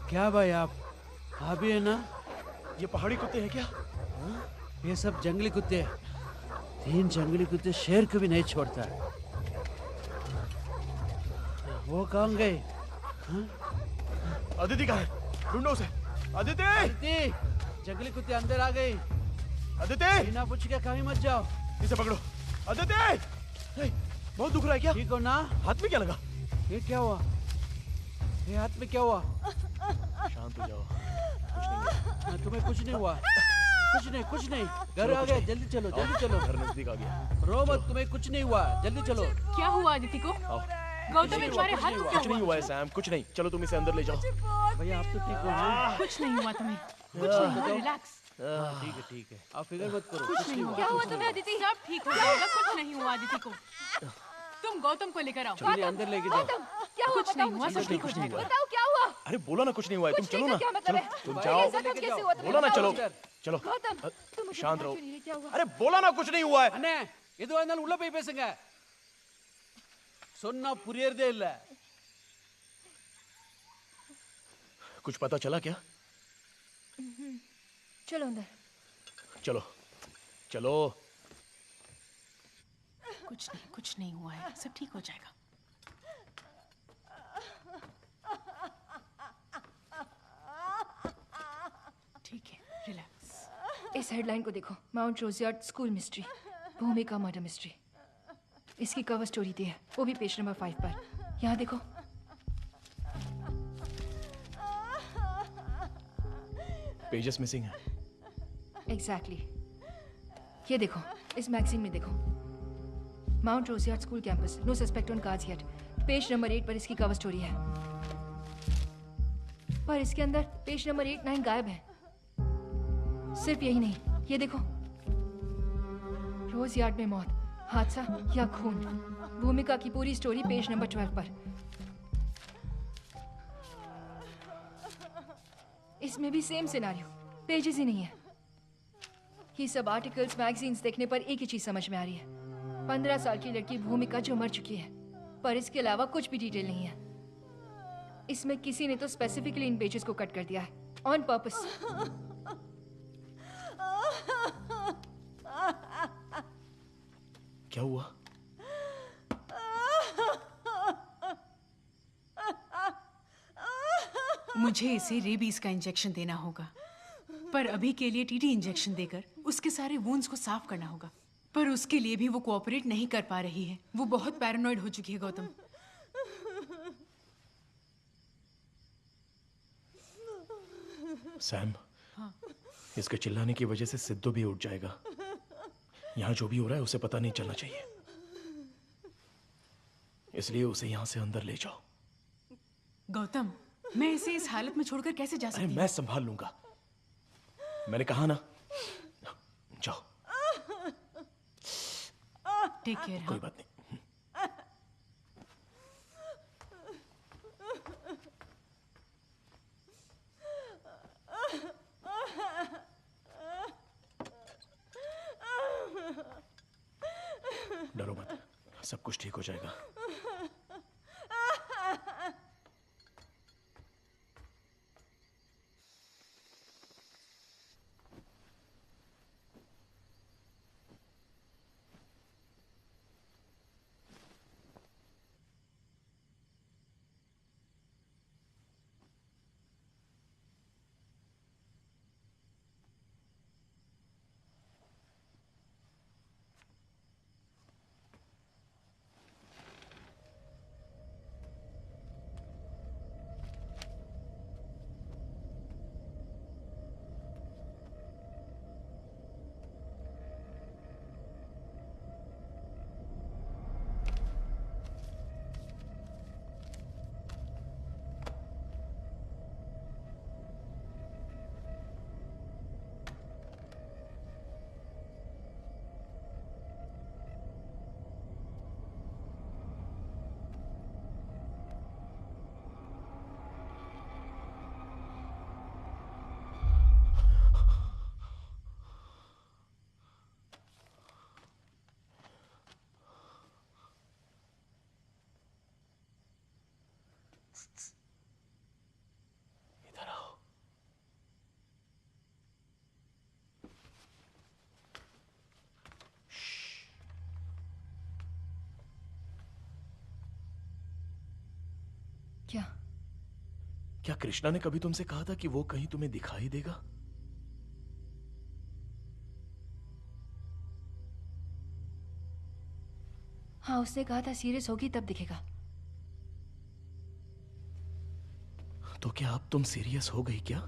क्या भाई आप भी है ना? ये पहाड़ी कुत्ते हैं क्या? ये सब जंगली कुत्ते हैं। 3 जंगली कुत्ते शेर को भी नहीं छोड़ता है। वो कहाँ गए? अदिति कहाँ है? ढूंढो उसे। अदिति! अदिति! जंगली कुत्ते अंदर आ गए। अदिति! बिना पूछ के कहीं मत जाओ। इसे पकड़ो। अदिति! बहुत दुख रहा है क्या? ठीक हो ना? हाथ में क्या लगा? ये क्या हुआ? ये हाथ में क्या हुआ? शांत हो जाओ। कुछ नहीं है। तुम्हें कुछ नहीं हुआ? कुछ नहीं। घर आ गए, जल्दी चलो। घर नजदीक आ गया। रो मत, तुम्हें कुछ नहीं हुआ, जल्दी चलो। क्या हुआ अदिति को? गौतम तुम्हारे हाथ में कुछ नहीं हुआ है सैम, कुछ नहीं। चलो तुम इसे अंदर ले जाओ। भैया आप तो ठीक हो ना? कुछ नहीं हुआ तुम्हें, कुछ नहीं हुआ, रिलैक्स। ठीक है। आप फिक्र मत करो। कुछ नहीं हुआ। क्या हुआ तुम्हें अदिति? सब ठीक हो जाएगा, कुछ नहीं हुआ अदिति को। तुम गौतम को लेकर आओ। चलिए अंदर लेके जाओ। क्या हुआ? कुछ नहीं हुआ, सब ठीक हो जाएगा। बताओ क्या हुआ? अरे बोला ना कुछ नहीं हुआ है। तुम चलो ना। क्या मतलब है? तुम जाओ। ऐसा तो कैसे हुआ? बोला ना चलो। चलो गौतम तुम शांत रहो। क्या हुआ? अरे बोला ना कुछ नहीं हुआ है। अने ಇದು ನಾನು ಉள்ள ಪೈ பேசுங்க. சொன்னா புரியறதே இல்ல. कुछ पता चला क्या? चलो अंदर। चलो चलो। कुछ नहीं हुआ है, सब ठीक हो जाएगा। ठीक है, रिलैक्स। इस हेडलाइन को देखो, Mount Rosiyard school mystery, Bhumika murder mystery. इसकी कवर स्टोरी दी है, वो भी पेज नंबर 5 पर। यहाँ देखो। पेजेस मिसिंग है। एग्जैक्टली। ये देखो, इस मैगजीन में देखो, Mount Rosiyard school campus, no suspect on cards yet. Page number 8 पर इसकी कवर स्टोरी है, पर इसके अंदर पेज नंबर 8, 9 गायब है। सिर्फ यही नहीं, ये देखो, रोज यार्ड में मौत, हादसा या खून। भूमिका की पूरी स्टोरी पेज नंबर 12 पर। इसमें भी सेम सिनेरियो, पेजेस ही नहीं है। ये सब आर्टिकल्स, मैगजीन्स देखने पर एक ही चीज समझ में आ रही है। 15 साल की लड़की भूमिका जो मर चुकी है, पर इसके अलावा कुछ भी डिटेल नहीं है। इसमें किसी ने तो स्पेसिफिकली इन पेजेस को कट कर दिया है, ऑन पर्पस। क्या हुआ? मुझे इसे रेबीज का इंजेक्शन देना होगा, पर अभी के लिए टीटी इंजेक्शन देकर उसके सारे वुंड्स को साफ करना होगा। पर उसके लिए भी वो कोऑपरेट नहीं कर पा रही है। वो बहुत पैरानॉइड हो चुकी है गौतम। सैम, हाँ। इसके चिल्लाने की वजह से सिद्धू भी उठ जाएगा। यहाँ जो भी हो रहा है उसे पता नहीं चलना चाहिए, इसलिए उसे यहाँ से अंदर ले जाओ। गौतम, मैं इसे इस हालत में छोड़कर कैसे जा सकती अरे मैं संभाल लूंगा, मैंने कहा ना। जाओ। Take care. कोई बात नहीं। डरो मत, सब कुछ ठीक हो जाएगा। क्या? क्या कृष्णा ने कभी तुमसे कहा था कि वो कहीं तुम्हें दिखाई देगा? हाँ, उसने कहा था सीरियस होगी तब दिखेगा। तो क्या अब तुम सीरियस हो गई क्या?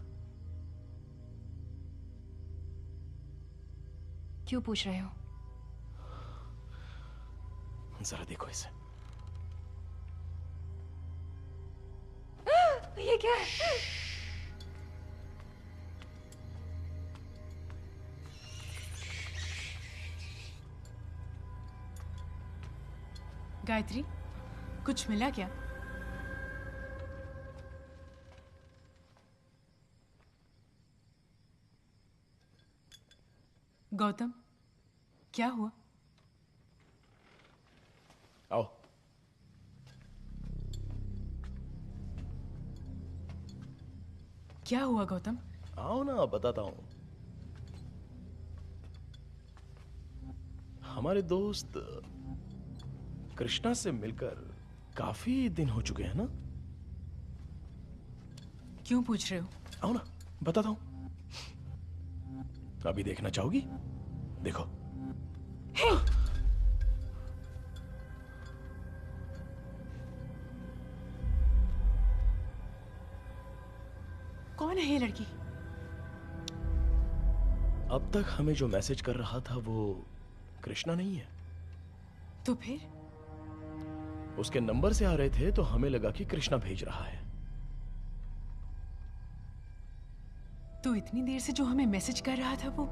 क्यों पूछ रहे हो? जरा देखो इसे। ये क्या है? गायत्री, कुछ मिला क्या? गौतम, क्या हुआ? आओ। क्या हुआ गौतम? आओ ना, बताता हूं। हमारे दोस्त कृष्णा से मिलकर काफी दिन हो चुके हैं ना? क्यों पूछ रहे हो? आओ ना, बताता हूं। अभी देखना चाहोगी? देखो। हे! कौन है ये लड़की? अब तक हमें जो मैसेज कर रहा था वो कृष्णा नहीं है। तो फिर? उसके नंबर से आ रहे थे तो हमें लगा कि कृष्णा भेज रहा है। तो इतनी देर से जो हमें मैसेज कर रहा था वो?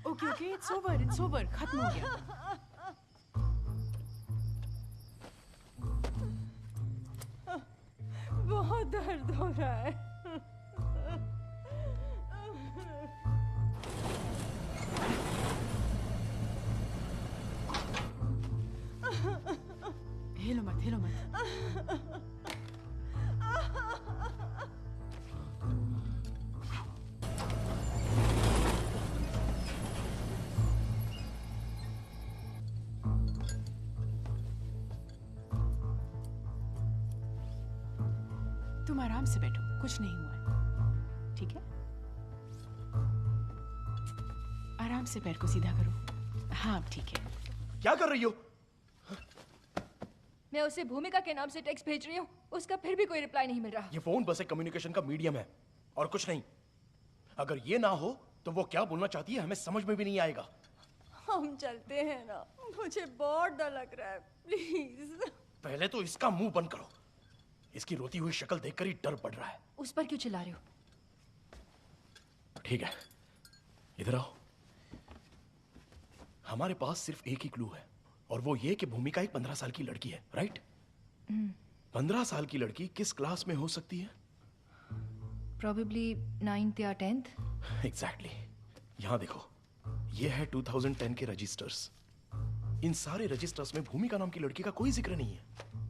ओके, इट्स ओवर, खत्म हो गया। बहुत दर्द हो रहा है। हिलो मत, हिलो मत। तुम आराम से बैठो, कुछ नहीं हुआ है, ठीक है? आराम से पैर को सीधा करो। हाँ, ठीक है। क्या कर रही हो? मैं उसे भूमिका के नाम से टेक्स्ट भेज रही हूँ, उसका फिर भी कोई रिप्लाई नहीं मिल रहा। ये फोन बस एक कम्युनिकेशन का मीडियम है और कुछ नहीं। अगर ये ना हो तो वो क्या बोलना चाहती है हमें समझ में भी नहीं आएगा। हम चलते हैं ना, मुझे बहुत डर लग रहा है, प्लीज। पहले तो इसका मुंह बंद करो। इसकी रोती हुई शक्ल देखकर ही डर बढ़ रहा है। उस पर क्यों चिल्ला रहे हो? ठीक है, इधर आओ। हमारे पास सिर्फ एक ही क्लू है और वो ये कि भूमिका एक 15 साल की लड़की है, राइट? 15 साल की लड़की किस क्लास में हो सकती है? Probably 9th या 10th। एग्जैक्टली। यहां देखो, ये है 2010 के रजिस्टर्स। इन सारे रजिस्टर्स में भूमिका नाम की लड़की का कोई जिक्र नहीं है।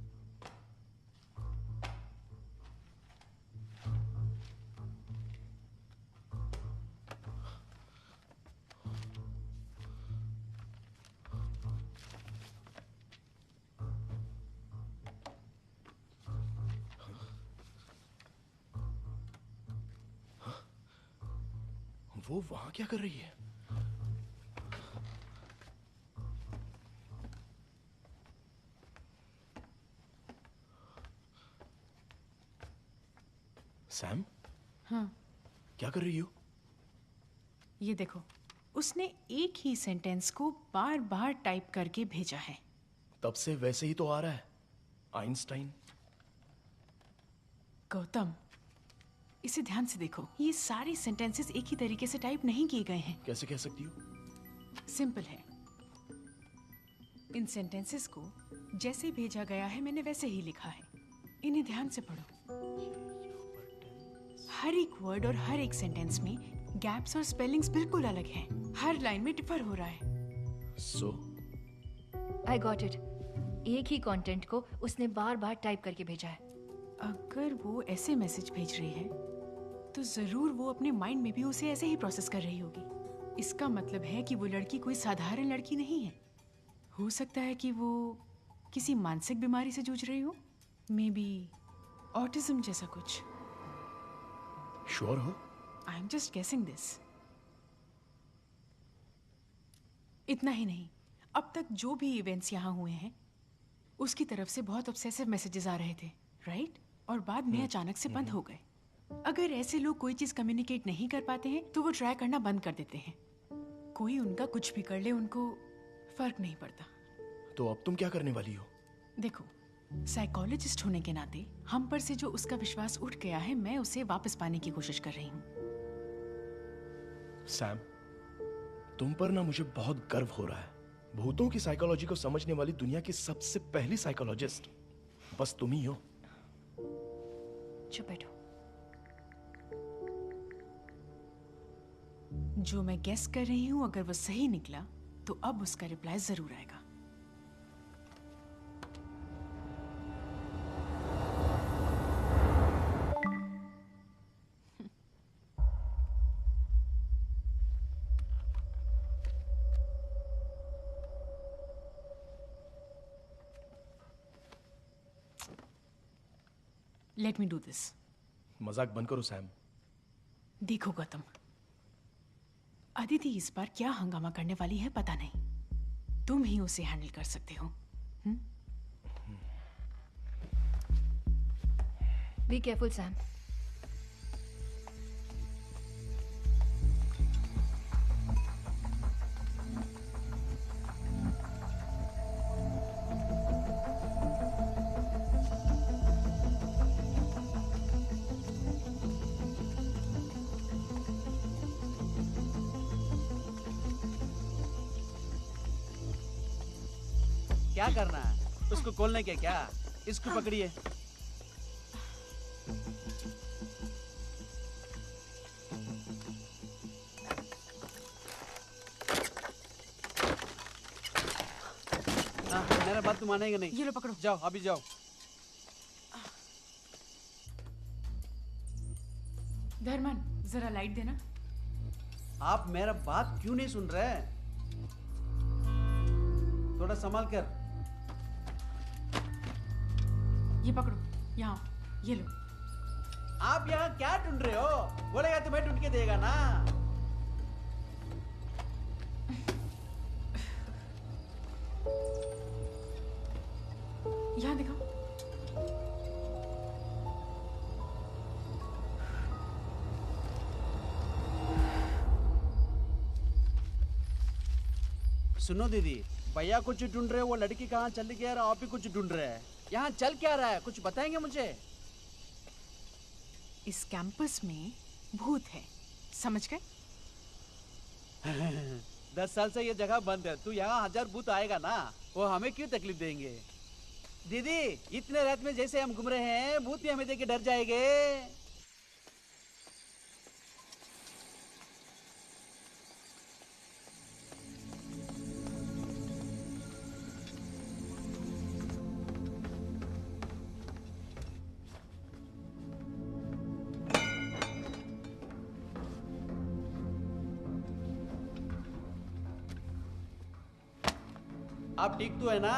वो वहां क्या कर रही है? सैम? हाँ। क्या कर रही हो? ये देखो, उसने एक ही सेंटेंस को बार बार टाइप करके भेजा है। तब से वैसे ही तो आ रहा है, आइंस्टाइन। गौतम, इसे ध्यान से देखो, ये सारे सेंटेंसेस एक ही तरीके से टाइप नहीं किए गए हैं। कैसे कह सकती हो? सिंपल है। इन सेंटेंसेस को जैसे भेजा गया है मैंने वैसे ही लिखा है। इन्हें ध्यान से पढ़ो। हर एक वर्ड और हर एक सेंटेंस में गैप्स और स्पेलिंग्स बिल्कुल अलग हैं। हर लाइन में डिफर हो रहा है। सो आई गॉट इट। एक ही कंटेंट को उसने बार बार टाइप करके भेजा है। अगर वो ऐसे मैसेज भेज रही है तो जरूर वो अपने माइंड में भी उसे ऐसे ही प्रोसेस कर रही होगी। इसका मतलब है कि वो लड़की कोई साधारण लड़की नहीं है। हो सकता है कि वो किसी मानसिक बीमारी से जूझ रही हो, मे बी ऑटिज्म जैसा कुछ। श्योर हो? I am just guessing this. इतना ही नहीं, अब तक जो भी इवेंट्स यहाँ हुए हैं उसकी तरफ से बहुत ऑब्सेसिव मैसेजेस आ रहे थे, राइट? और बाद में अचानक से बंद हो गए। अगर ऐसे लोग कोई चीज कम्युनिकेट नहीं कर पाते हैं तो वो ट्राई करना बंद कर देते हैं। कोई उनका कुछ भी कर ले, उनको फर्क नहीं पड़ता। तो अब तुम क्या करने वाली हो? देखो, साइकोलॉजिस्ट होने के नाते हम पर से जो उसका विश्वास उठ गया है, मैं उसे वापस पाने की कोशिश कर रही हूँ। सैम, तुम पर ना मुझे बहुत गर्व हो रहा है। भूतों की साइकोलॉजी को समझने वाली दुनिया की सबसे पहली साइकोलॉजिस्ट बस तुम ही हो। चुप बैठो। जो मैं गेस कर रही हूँ, अगर वो सही निकला तो अब उसका रिप्लाई जरूर आएगा। Let me do this. मजाक बंद करो सैम। देखो गौतम, अदिति इस बार क्या हंगामा करने वाली है पता नहीं। तुम ही उसे हैंडल कर सकते हो। Be careful Sam. क्या करना है? उसको खोलने के क्या? इसको पकड़िए। मेरा बात तुम मानेंगे नहीं। ये लो पकड़ो। जाओ, अभी जाओ। धर्मन, जरा लाइट देना। आप मेरा बात क्यों नहीं सुन रहे? थोड़ा संभाल कर। ये पकड़ो, यहाँ, ये लो। आप यहाँ क्या ढूंढ रहे हो? बोलेगा तो मैं ढूंढ के देगा ना। यहाँ दिखाओ। सुनो दीदी, भैया कुछ ढूंढ रहे हो, वो लड़की कहाँ चल गया और आप भी कुछ ढूंढ रहे हैं। यहाँ चल क्या रहा है, कुछ बताएंगे मुझे? इस कैंपस में भूत है, समझ गए? 10 साल से ये जगह बंद है, तू यहाँ 1000 भूत आएगा ना, वो हमें क्यों तकलीफ देंगे? दीदी, इतने रात में जैसे हम घूम रहे हैं, भूत भी हमें देख के डर जाएंगे। आप ठीक तो है ना?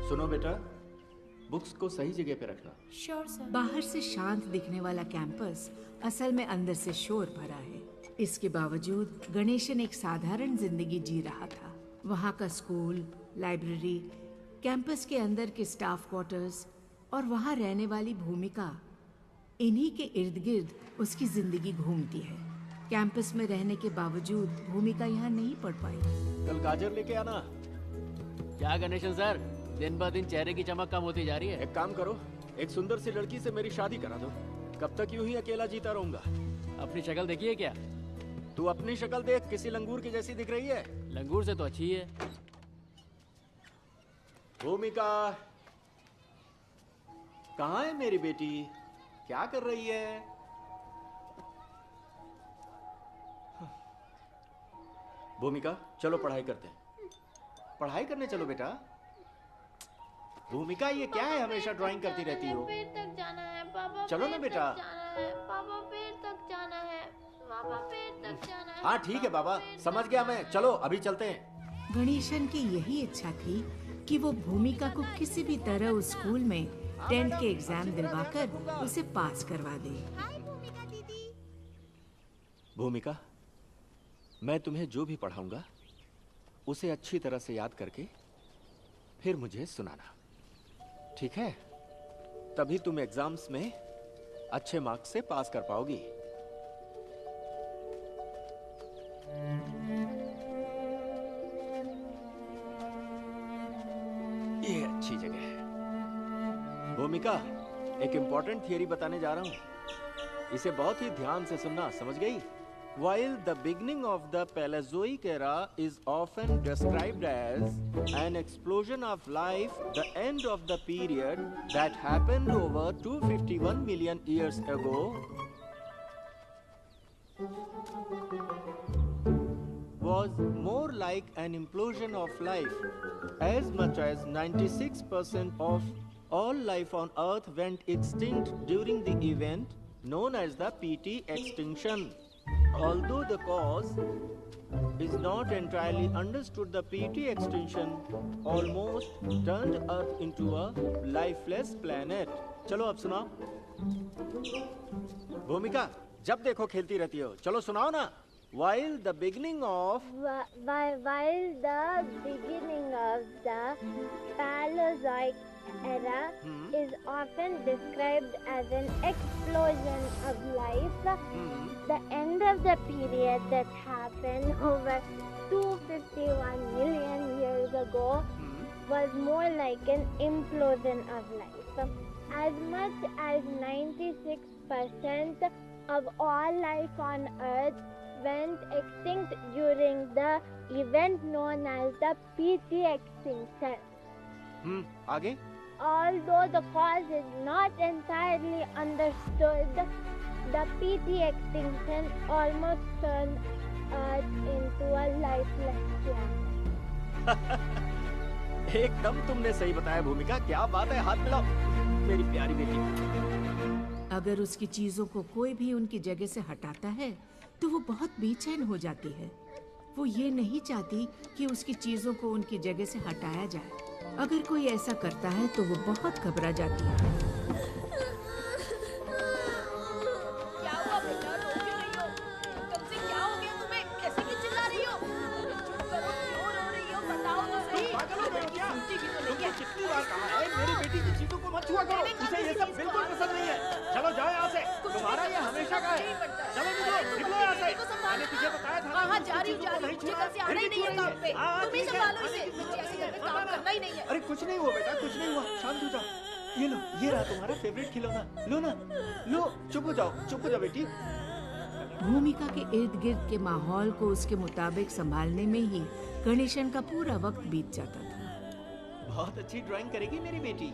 सुनो बेटा, बुक्स को सही जगह पे रखना। Sure sir. बाहर से शांत दिखने वाला कैंपस असल में अंदर से शोर भरा है। इसके बावजूद गणेशन एक साधारण जिंदगी जी रहा था। वहाँ का स्कूल, लाइब्रेरी, कैंपस के अंदर के स्टाफ क्वार्टर्स और वहाँ रहने वाली भूमिका, इन्हीं के इर्द गिर्द उसकी जिंदगी घूमती है। कैंपस में रहने के बावजूद भूमिका यहाँ नहीं पढ़ पाई। कल गाजर लेके आना। क्या गणेशन सर, दिन ब दिन चेहरे की चमक कम होती जा रही है। एक काम करो, एक सुंदर सी लड़की से मेरी शादी करा दो। कब तक यूं ही अकेला जीता रहूंगा? अपनी शक्ल देखी है क्या? तू अपनी शक्ल देख, किसी लंगूर की जैसी दिख रही है। लंगूर से तो अच्छी है। भूमिका, कहाँ है मेरी बेटी? क्या कर रही है? भूमिका, चलो पढ़ाई करते हैं। पढ़ाई करने चलो बेटा। भूमिका, ये क्या है, हमेशा ड्राइंग करती रहती हो? पेड़ तक जाना है पापा। चलो ना बेटा। पापा पेड़ तक जाना है। पापा पेड़ तक जाना है। हाँ ठीक है बाबा, समझ गया मैं। चलो अभी चलते हैं। गणेशन की यही इच्छा थी कि वो भूमिका को किसी भी तरह उस स्कूल में 10th के एग्जाम दिलवाकर उसे पास करवा दे। भूमिका, मैं तुम्हें जो भी पढ़ाऊंगा उसे अच्छी तरह से याद करके फिर मुझे सुनाना, ठीक है? तभी तुम एग्जाम्स में अच्छे मार्क्स से पास कर पाओगी। ये अच्छी जगह है। भूमिका, एक इंपॉर्टेंट थियरी बताने जा रहा हूं, इसे बहुत ही ध्यान से सुनना, समझ गई? While the beginning of the Paleozoic era is often described as an explosion of life, the end of the period that happened over 251 million years ago was more like an implosion of life. As much as 96% of all life on Earth went extinct during the event known as the PT extinction. Although the cause is not entirely understood, the PT extinction almost turned Earth into a lifeless planet. चलो अब सुनाओ। भूमिका, जब देखो खेलती रहती हो, चलो सुनाओ ना। While the beginning of the Paleozoic era is often described as an explosion of life, the end of the period that happened over 251 million years ago was more like an implosion of life. As much as 96% of all life on Earth went extinct during the event known as the PT extinction. आगे? Although the cause is not entirely understood, the PT extinction almost turned Earth into a lifeless planet. एकदम तुमने सही बताया भूमिका, क्या बात है, हाथ मिलाओ मेरी प्यारी बेटी। अगर उसकी चीजों को कोई भी उनकी जगह से हटाता है तो वो बहुत बेचैन हो जाती है। वो ये नहीं चाहती कि उसकी चीजों को उनकी जगह से हटाया जाए। अगर कोई ऐसा करता है तो वो बहुत घबरा जाती है। क्या हुआ बेटा, रो क्यों रही हो? कब से क्या हो गया तुम्हें? ऐसे क्यों चिल्ला रही हो? चुप करो, क्यों रो रही हो? बताओ तो सही। पागल हो गए हो क्या? सुनती भी तो नहीं तुमको है। कितनी बार कहा है मेरी बेटी की चीजों को मत छुआ करो, उसे ये सब बिल्कुल पसंद नहीं है। चलो जाओ यहाँ से, तुम्हारा ये हमेशा का है। चलो निकलो यहाँ से। मैंने तुझे बताया था कहाँ जा रही हूँ? मुझे कल से आना ही नहीं है काम पे। तुम ही संभालो इसे, मुझे ऐसे घर में काम करना ही नहीं है। अरे कुछ नहीं हुआ बेटा, कुछ नहीं हुआ, शांत हो जाओ। ये लो, ये रहा तुम्हारा फेवरेट खिलौना, लो ना, लो। चुप हो जाओ बेटी। भूमिका के इर्द गिर्द के माहौल को उसके मुताबिक संभालने में ही गणेशन का पूरा वक्त बीत जाता था। बहुत अच्छी ड्राइंग करेगी मेरी बेटी।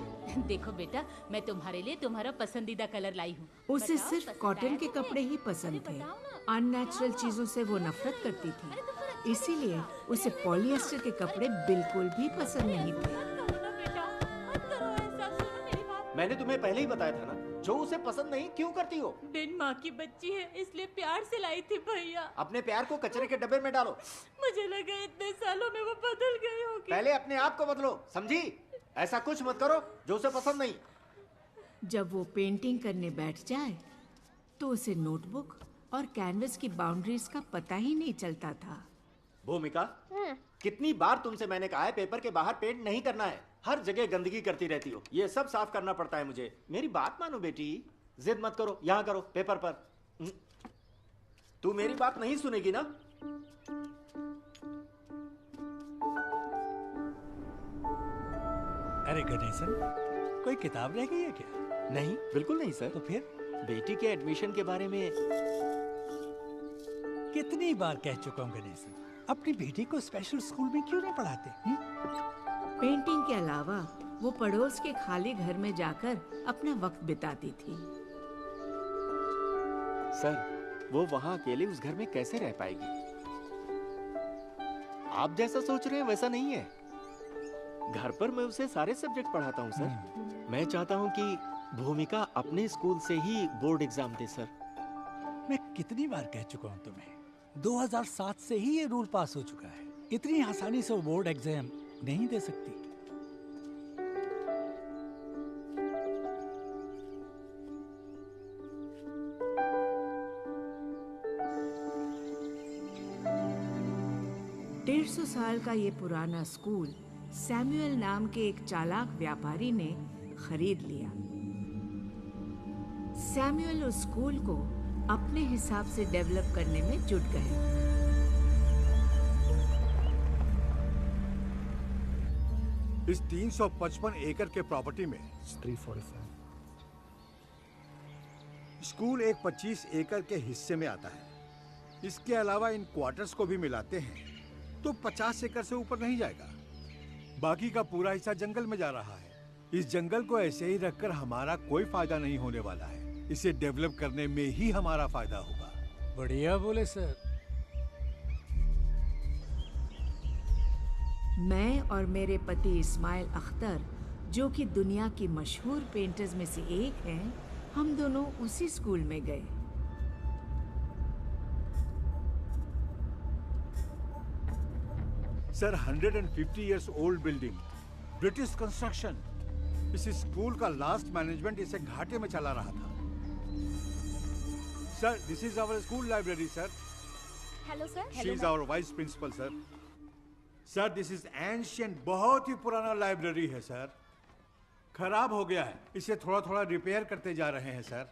देखो बेटा, मैं तुम्हारे लिए तुम्हारा पसंदीदा कलर लाई हूँ। उसे सिर्फ कॉटन के कपड़े ही पसंद थे। अननेचुरल चीजों से वो नफरत करती थी, इसीलिए उसे पॉलिएस्टर के कपड़े बिल्कुल भी पसंद नहीं थे। मैंने तुम्हें पहले ही बताया था ना, जो उसे पसंद नहीं क्यों करती हो? बिन माँ की बच्ची है, इसलिए प्यार से लाई थी भैया। अपने प्यार को कचरे के डब्बे में डालो। मुझे लगा इतने सालों में वो बदल गई होगी। पहले अपने आप को बदलो, समझी? ऐसा कुछ मत करो जो उसे पसंद नहीं। जब वो पेंटिंग करने बैठ जाए तो उसे नोटबुक और कैनवस की बाउंड्रीज का पता ही नहीं चलता था। भूमिका, कितनी बार तुमसे मैंने कहा है पेपर के बाहर पेंट नहीं करना है। हर जगह गंदगी करती रहती हो। ये सब साफ करना पड़ता है मुझे। मेरी बात मानो बेटी, जिद मत करो, यहाँ करो पेपर पर। तू मेरी बात नहीं सुनेगी ना? अरे गणेशन, कोई किताब रह गई है क्या? नहीं, बिल्कुल नहीं सर। तो फिर बेटी के एडमिशन के बारे में कितनी बार कह चुका हूँ गणेशन, अपनी बेटी को स्पेशल स्कूल में क्यों नहीं पढ़ाते? पेंटिंग के अलावा वो पड़ोस के खाली घर में जाकर अपना वक्त बिताती थी। सर, वो वहाँ अकेले उस घर में कैसे रह पाएगी? आप जैसा सोच रहे हैं वैसा नहीं है। घर पर मैं उसे सारे सब्जेक्ट पढ़ाता हूँ सर। मैं चाहता हूँ कि भूमिका अपने स्कूल से ही बोर्ड एग्जाम दे सर। मैं कितनी बार कह चुका हूँ तुम्हें, 2007 से ही ये रूल पास हो चुका है। इतनी आसानी से वो बोर्ड एग्जाम नहीं दे सकती। डेढ़ 150 साल का ये पुराना स्कूल सैमुअल नाम के एक चालाक व्यापारी ने खरीद लिया। सैमुअल उस स्कूल को अपने हिसाब से डेवलप करने में जुट गए। इस 355 एकड़ के प्रॉपर्टी में 345 स्कूल एक 25 एकड़ के हिस्से में आता है। इसके अलावा इन क्वार्टर्स को भी मिलाते हैं तो 50 एकड़ से ऊपर नहीं जाएगा। बाकी का पूरा हिस्सा जंगल में जा रहा है। इस जंगल को ऐसे ही रखकर हमारा कोई फायदा नहीं होने वाला है। इसे डेवलप करने में ही हमारा फायदा होगा। बढ़िया बोले सर। मैं और मेरे पति इस्माइल अख्तर, जो कि दुनिया की मशहूर पेंटर्स में से एक हैं, हम दोनों उसी स्कूल में गए। Sir, 150 years old building, British construction. इस स्कूल का लास्ट मैनेजमेंट इसे घाटे में चला रहा था। Sir, this is our school library sir. Hello sir. She is our vice principal sir. Sir, this is ancient, बहुत ही पुराना लाइब्रेरी है सर। खराब हो गया है, इसे थोड़ा थोड़ा रिपेयर करते जा रहे हैं सर।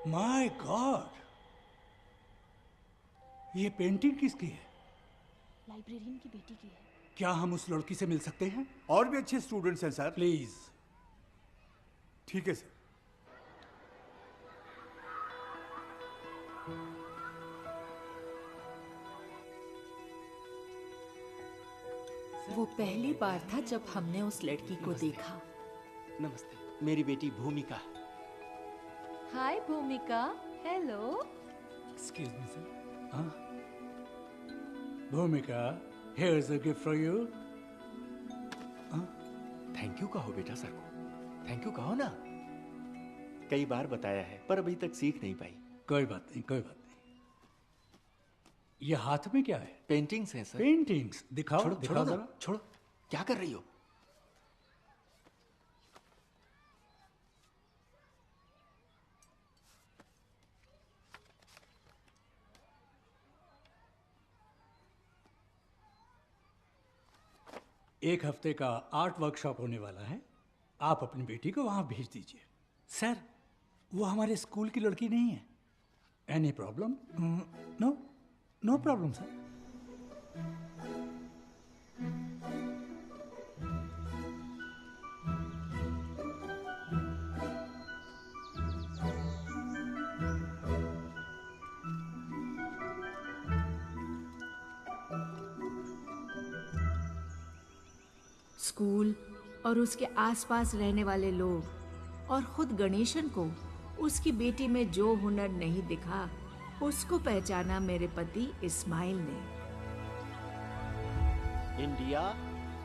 माय गॉड, ये पेंटिंग किसकी है? लाइब्रेरियन की बेटी की है। क्या हम उस लड़की से मिल सकते हैं? और भी अच्छे स्टूडेंट्स हैं सर। प्लीज। ठीक है सर। वो पहली बार था जब हमने उस लड़की को देखा। नमस्ते, मेरी बेटी भूमिका। हाय भूमिका। हेलो। Excuse me sir. हाँ, भूमिका, here is a gift for you. Thank you कहो बेटा सर को। थैंक यू कहो ना। कई बार बताया है पर अभी तक सीख नहीं पाई। कोई बात नहीं, कोई बात नहीं। ये हाथ में क्या है? पेंटिंग्स हैं सर। पेंटिंग्स दिखाओ। छोड़ो, दिखाओ छोड़ो जरा। ना, छोड़ो। क्या कर रही हो? एक हफ्ते का आर्ट वर्कशॉप होने वाला है। आप अपनी बेटी को वहां भेज दीजिए। सर, वो हमारे स्कूल की लड़की नहीं है। Any problem? No, no problem sir. School और उसके आसपास रहने वाले लोग और खुद गणेशन को उसकी बेटी में जो हुनर नहीं दिखा, उसको पहचाना मेरे पति इस्माइल ने। इंडिया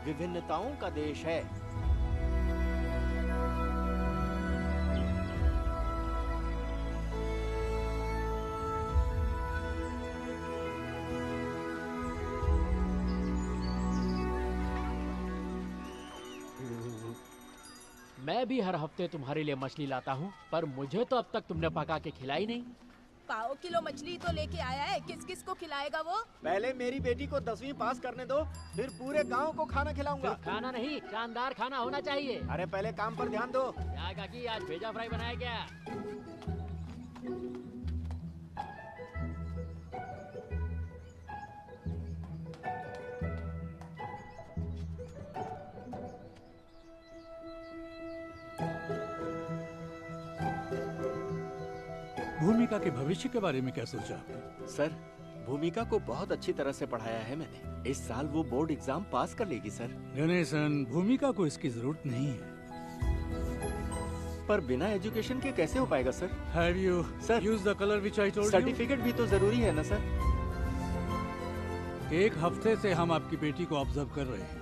विभिन्नताओं का देश है। मैं भी हर हफ्ते तुम्हारे लिए मछली लाता हूँ, पर मुझे तो अब तक तुमने पका के खिलाई नहीं। पाव किलो मछली तो लेके आया है, किस किस को खिलाएगा वो? पहले मेरी बेटी को 10वीं पास करने दो, फिर पूरे गांव को खाना खिलाऊंगा। सिर्फ खाना नहीं, शानदार खाना होना चाहिए। अरे पहले काम पर ध्यान दो। क्या काकी, आज भेजा फ्राई बनाया क्या? भूमिका के भविष्य के बारे में क्या सोचा आपने? सर, भूमिका को बहुत अच्छी तरह से पढ़ाया है मैंने। इस साल वो बोर्ड एग्जाम पास कर लेगी सर। गणेशन, भूमिका को इसकी जरूरत नहीं है। पर बिना एजुकेशन के कैसे हो पाएगा sir? Have you used the color which I told you? Certificate भी तो जरूरी है ना सर? एक हफ्ते से हम आपकी बेटी को ऑब्जर्व कर रहे हैं।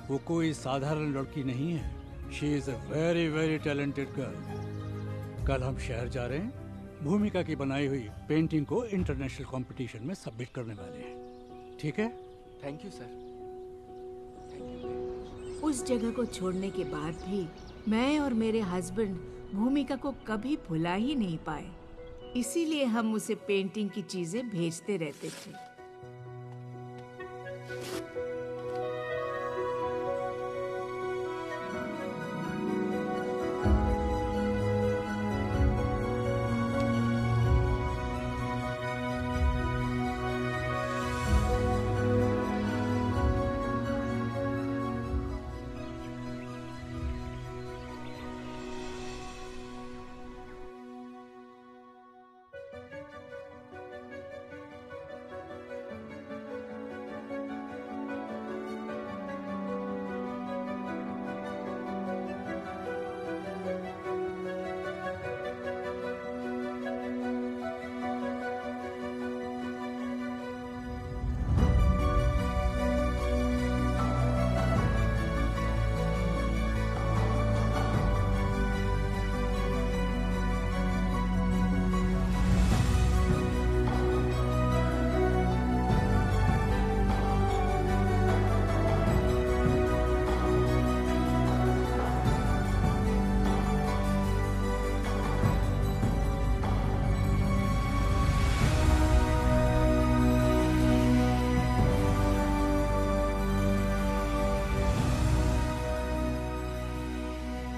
वो कोई साधारण लड़की नहीं है। She is a very very talented girl. कल हम शहर जा रहे हैं। भूमिका की बनाई हुई पेंटिंग को इंटरनेशनल कंपटीशन में सबमिट करने वाले हैं। ठीक है? Thank you sir. उस जगह को छोड़ने के बाद भी मैं और मेरे हस्बैंड भूमिका को कभी भुला ही नहीं पाए। इसीलिए हम उसे पेंटिंग की चीजें भेजते रहते थे।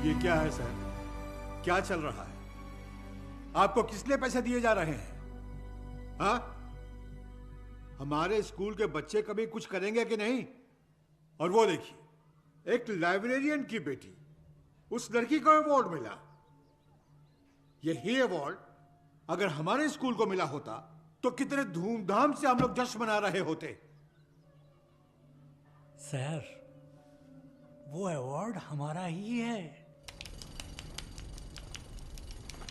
ये क्या है सर? क्या चल रहा है? आपको किसने पैसे दिए जा रहे हैं? हाँ? हमारे स्कूल के बच्चे कभी कुछ करेंगे कि नहीं? और वो देखिए, एक लाइब्रेरियन की बेटी, उस लड़की को अवार्ड मिला। यही अवार्ड अगर हमारे स्कूल को मिला होता तो कितने धूमधाम से हम लोग जश्न मना रहे होते। सर, वो अवार्ड हमारा ही है।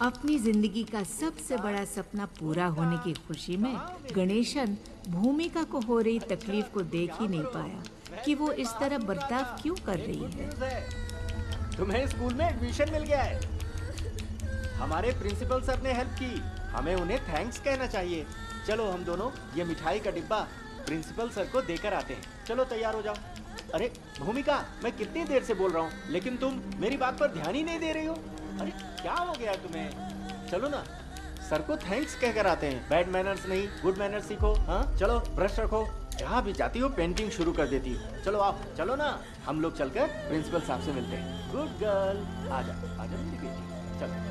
अपनी जिंदगी का सबसे बड़ा सपना पूरा होने की खुशी में गणेशन भूमिका को हो रही तकलीफ को देख ही नहीं पाया कि वो इस तरह बर्ताव क्यों कर रही है। तुम्हें स्कूल में एडमिशन मिल गया है। हमारे प्रिंसिपल सर ने हेल्प की, हमें उन्हें थैंक्स कहना चाहिए। चलो हम दोनों ये मिठाई का डिब्बा प्रिंसिपल सर को देकर आते हैं। चलो तैयार हो जाओ। अरे भूमिका, मैं कितनी देर से बोल रहा हूँ लेकिन तुम मेरी बात पर ध्यान ही नहीं दे रही हो। अरे क्या हो गया तुम्हें? चलो ना, सर को थैंक्स कहकर आते हैं। बैड मैनर्स नहीं, गुड मैनर्स सीखो। हाँ चलो, ब्रश रखो। जहाँ भी जाती हो पेंटिंग शुरू कर देती हो। चलो आप चलो ना, हम लोग चलकर प्रिंसिपल साहब से मिलते हैं। गुड गर्ल, आजा आजा मेरी बेटी, चलो।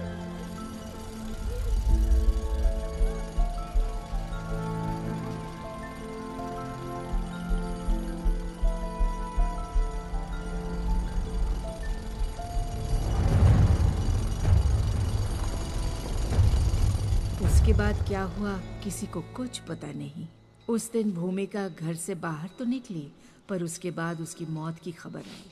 उसके बाद क्या हुआ किसी को कुछ पता नहीं। उस दिन भूमिका घर से बाहर तो निकली, पर उसके बाद उसकी मौत की खबर आई।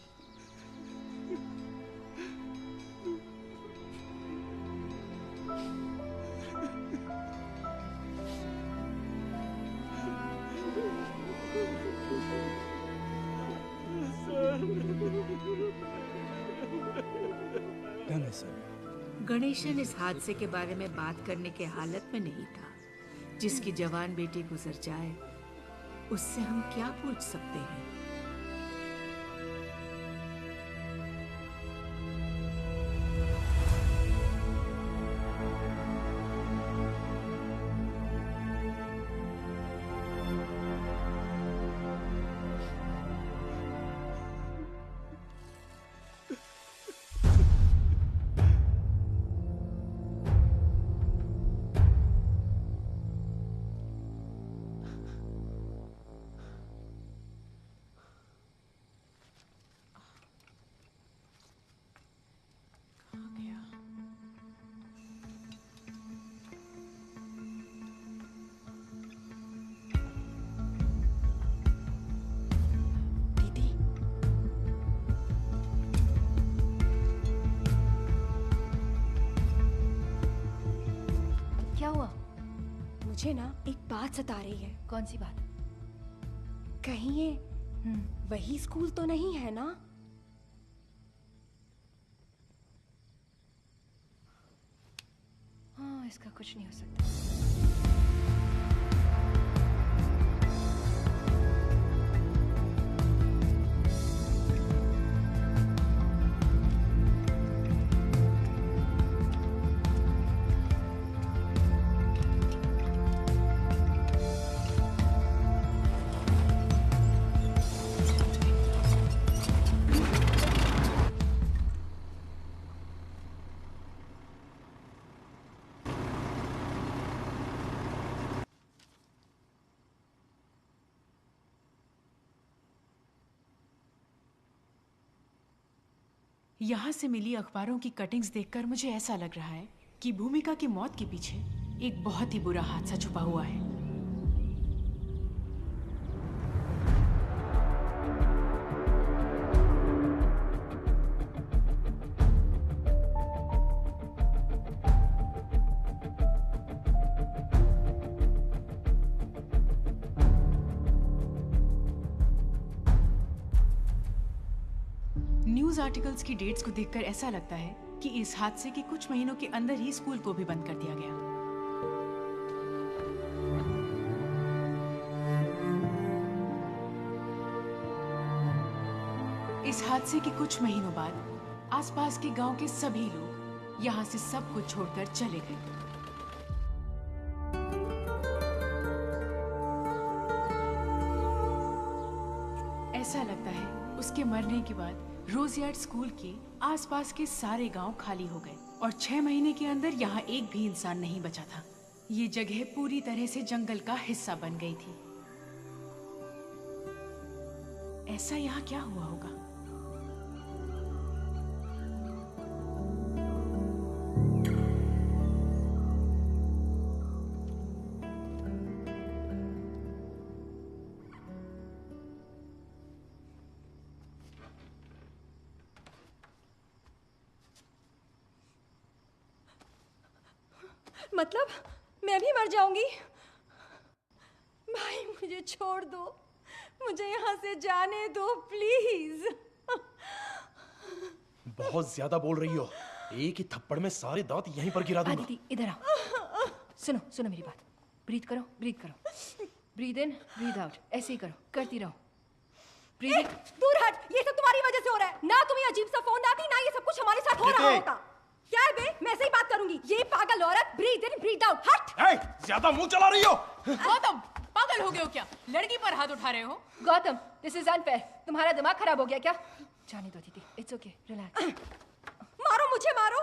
गणेशन इस हादसे के बारे में बात करने के हालत में नहीं था। जिसकी जवान बेटी गुजर जाए, उससे हम क्या पूछ सकते हैं? मुझे ना एक बात सता रही है। कौन सी बात? कहीं ये वही स्कूल तो नहीं है ना? हाँ, इसका कुछ नहीं हो सकता। यहाँ से मिली अखबारों की कटिंग्स देखकर मुझे ऐसा लग रहा है कि भूमिका की मौत के पीछे एक बहुत ही बुरा हादसा छुपा हुआ है। न्यूज आर्टिकल्स की डेट्स को देखकर ऐसा लगता है कि इस हादसे के कुछ महीनों के अंदर ही स्कूल को भी बंद कर दिया गया। इस हादसे के कुछ महीनों बाद आसपास के गांव के सभी लोग यहां से सब कुछ छोड़कर चले गए। ऐसा लगता है उसके मरने के बाद रोजयार्ड स्कूल के आसपास के सारे गांव खाली हो गए और 6 महीने के अंदर यहाँ एक भी इंसान नहीं बचा था। ये जगह पूरी तरह से जंगल का हिस्सा बन गई थी। ऐसा यहाँ क्या हुआ होगा? मतलब मैं भी मर जाऊंगी? भाई मुझे छोड़ दो, मुझे यहाँ से जाने दो प्लीज। बहुत ज्यादा बोल रही हो। एक ही थप्पड़ में सारे दांत यहीं पर गिरा दूंगा। आदिति इधर आओ। सुनो सुनो मेरी बात। ब्रीथ करो, ब्रीथ करो। ब्रीथ इन, ब्रीथ आउट। ऐसे ही करो, करती रहो। ब्रीथ इन। दूर हट, ये सब तुम्हारी वजह से हो रहा है ना। तुम्हें अजीब सा फोन आती ना, ये सब कुछ हमारे साथ हो रहा होता। क्या है बे, मैं ऐसे ही बात करूंगी। ये पागल औरत। ब्रीथ इन, ब्रीथ आउट। हट। ज्यादा मुंह चला रही हो। गौतम, पागल हो गए हो क्या? लड़की पर हाथ उठा रहे हो? Gautam, this is unfair. तुम्हारा दिमाग खराब हो गया क्या? जाने दो दीदी, इट्स ओके, रिलैक्स। मारो मुझे, मारो।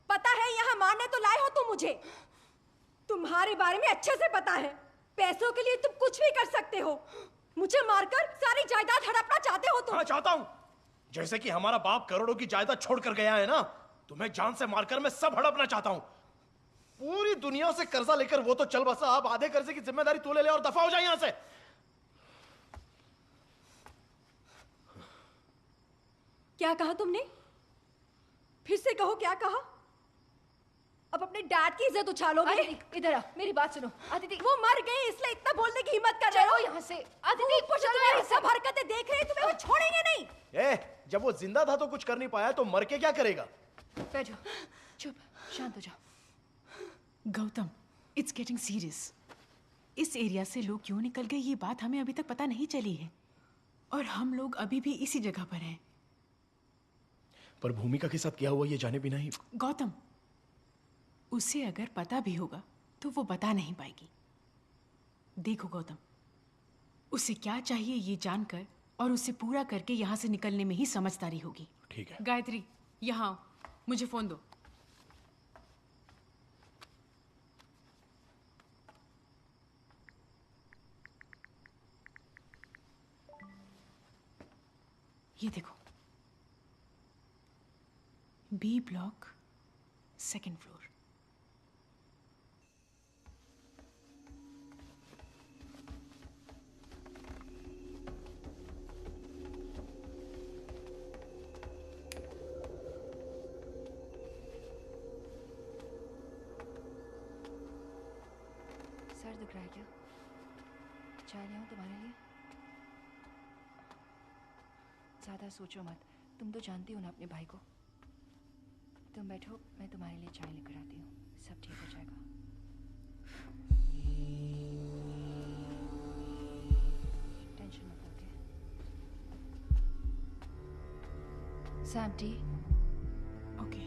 पता है यहाँ मारने तो लाए हो तुम मुझे। तुम्हारे बारे में अच्छे से पता है। पैसों के लिए तुम कुछ भी कर सकते हो। मुझे मारकर सारी जायदाद हड़पना चाहते हो तुम। हाँ, चाहता हूँ। जैसे कि हमारा बाप करोड़ों की जायदाद छोड़ कर गया है ना, तुम्हें जान से मारकर मैं सब हड़पना चाहता हूँ। पूरी दुनिया से कर्जा लेकर वो तो चल बसा, अब आधे कर्जे की जिम्मेदारी तू ले ले और दफा हो जाए यहाँ से। क्या कहा तुमने? फिर से कहो, क्या कहा? अब अपने डैड की इज्जत उछालोगे? इधर आ, मेरी बात सुनो। आदिति, वो मर गए इसलिए इतना बोलने की हिम्मत कर रहे हो? चलो यहाँ से। आदिति, तुम्हारी सब हरकतें देख रहे हैं, तुम्हें वो छोड़ेंगे नहीं। जब वो जिंदा था तो कुछ कर नहीं पाया, तो मर के क्या करेगा? बैठो, चुप, शांत हो जाओ। Gautam, it's getting serious. इस एरिया से लोग क्यों निकल गए ये बात हमें अभी तक पता नहीं चली है, और हम लोग अभी भी इसी जगह पर हैं। पर भूमिका के साथ क्या हुआ ये जाने बिना ही। गौतम, उसे अगर पता भी होगा तो वो बता नहीं पाएगी। देखो गौतम, उसे क्या चाहिए ये जानकर और उसे पूरा करके यहाँ से निकलने में ही समझदारी होगी। ठीक है। गायत्री, यहाँ मुझे फोन दो। ये देखो, B block, 2nd floor. Sir, sir दुख रहा है क्या? चाय ले आऊं तुम्हारे लिए? ज़्यादा सोचो मत, तुम तो जानती हो ना अपने भाई को। तुम बैठो, मैं तुम्हारे लिए चाय लेकर आती हूँ, सब ठीक हो जाएगा। टेंशन मत लो, ओके? Sam, T? ओके।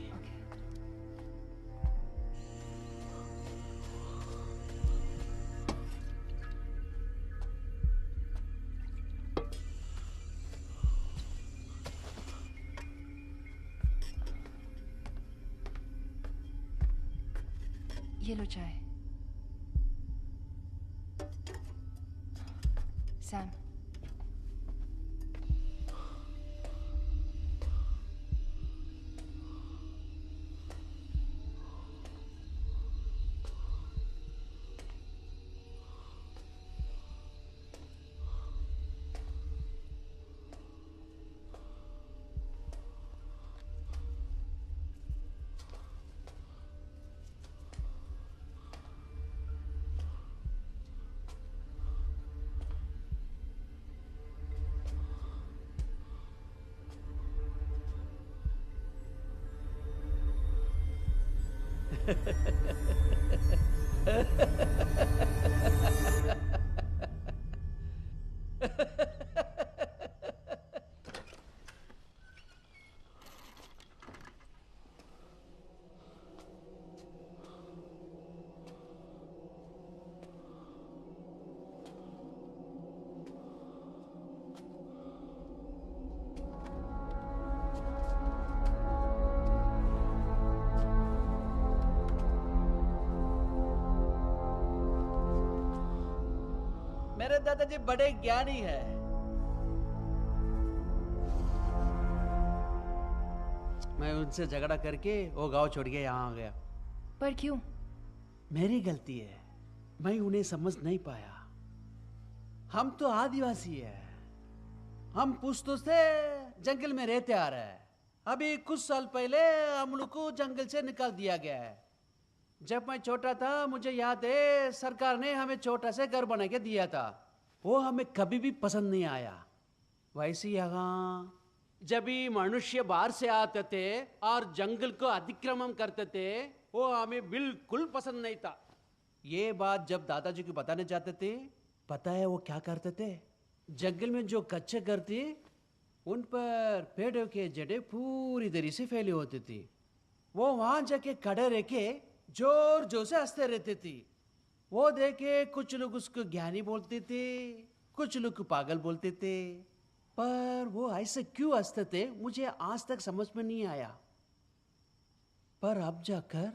ये लो चाय। सैम, मेरे दादाजी बड़े ज्ञानी है। मैं उनसे झगड़ा करके वो गांव छोड़ के यहाँ आ गया। पर क्यों? मेरी गलती है, मैं उन्हें समझ नहीं पाया। हम तो आदिवासी है, हम पुश्तों से जंगल में रहते आ रहे हैं। अभी कुछ साल पहले हम लोग को जंगल से निकाल दिया गया है। जब मैं छोटा था मुझे याद है सरकार ने हमें छोटा सा घर बना के दिया था। वो हमें कभी भी पसंद नहीं आया। वैसे यहाँ जब भी मनुष्य बाहर से आते थे और जंगल को अतिक्रमण करते थे वो हमें बिल्कुल पसंद नहीं था। ये बात जब दादाजी को बताने जाते थे, पता है वो क्या करते थे? जंगल में जो कच्चे घर थे उन पर पेड़ों के जड़ें पूरी तरह से फैली होती थी। वो वहां जाके खड़े रह के जोर जोर से हंसते रहते थे। वो देखे कुछ लोग उसको ज्ञानी बोलते थे, कुछ लोग पागल बोलते थे। पर वो ऐसे क्यों हंसते थे मुझे आज तक समझ में नहीं आया। पर अब जाकर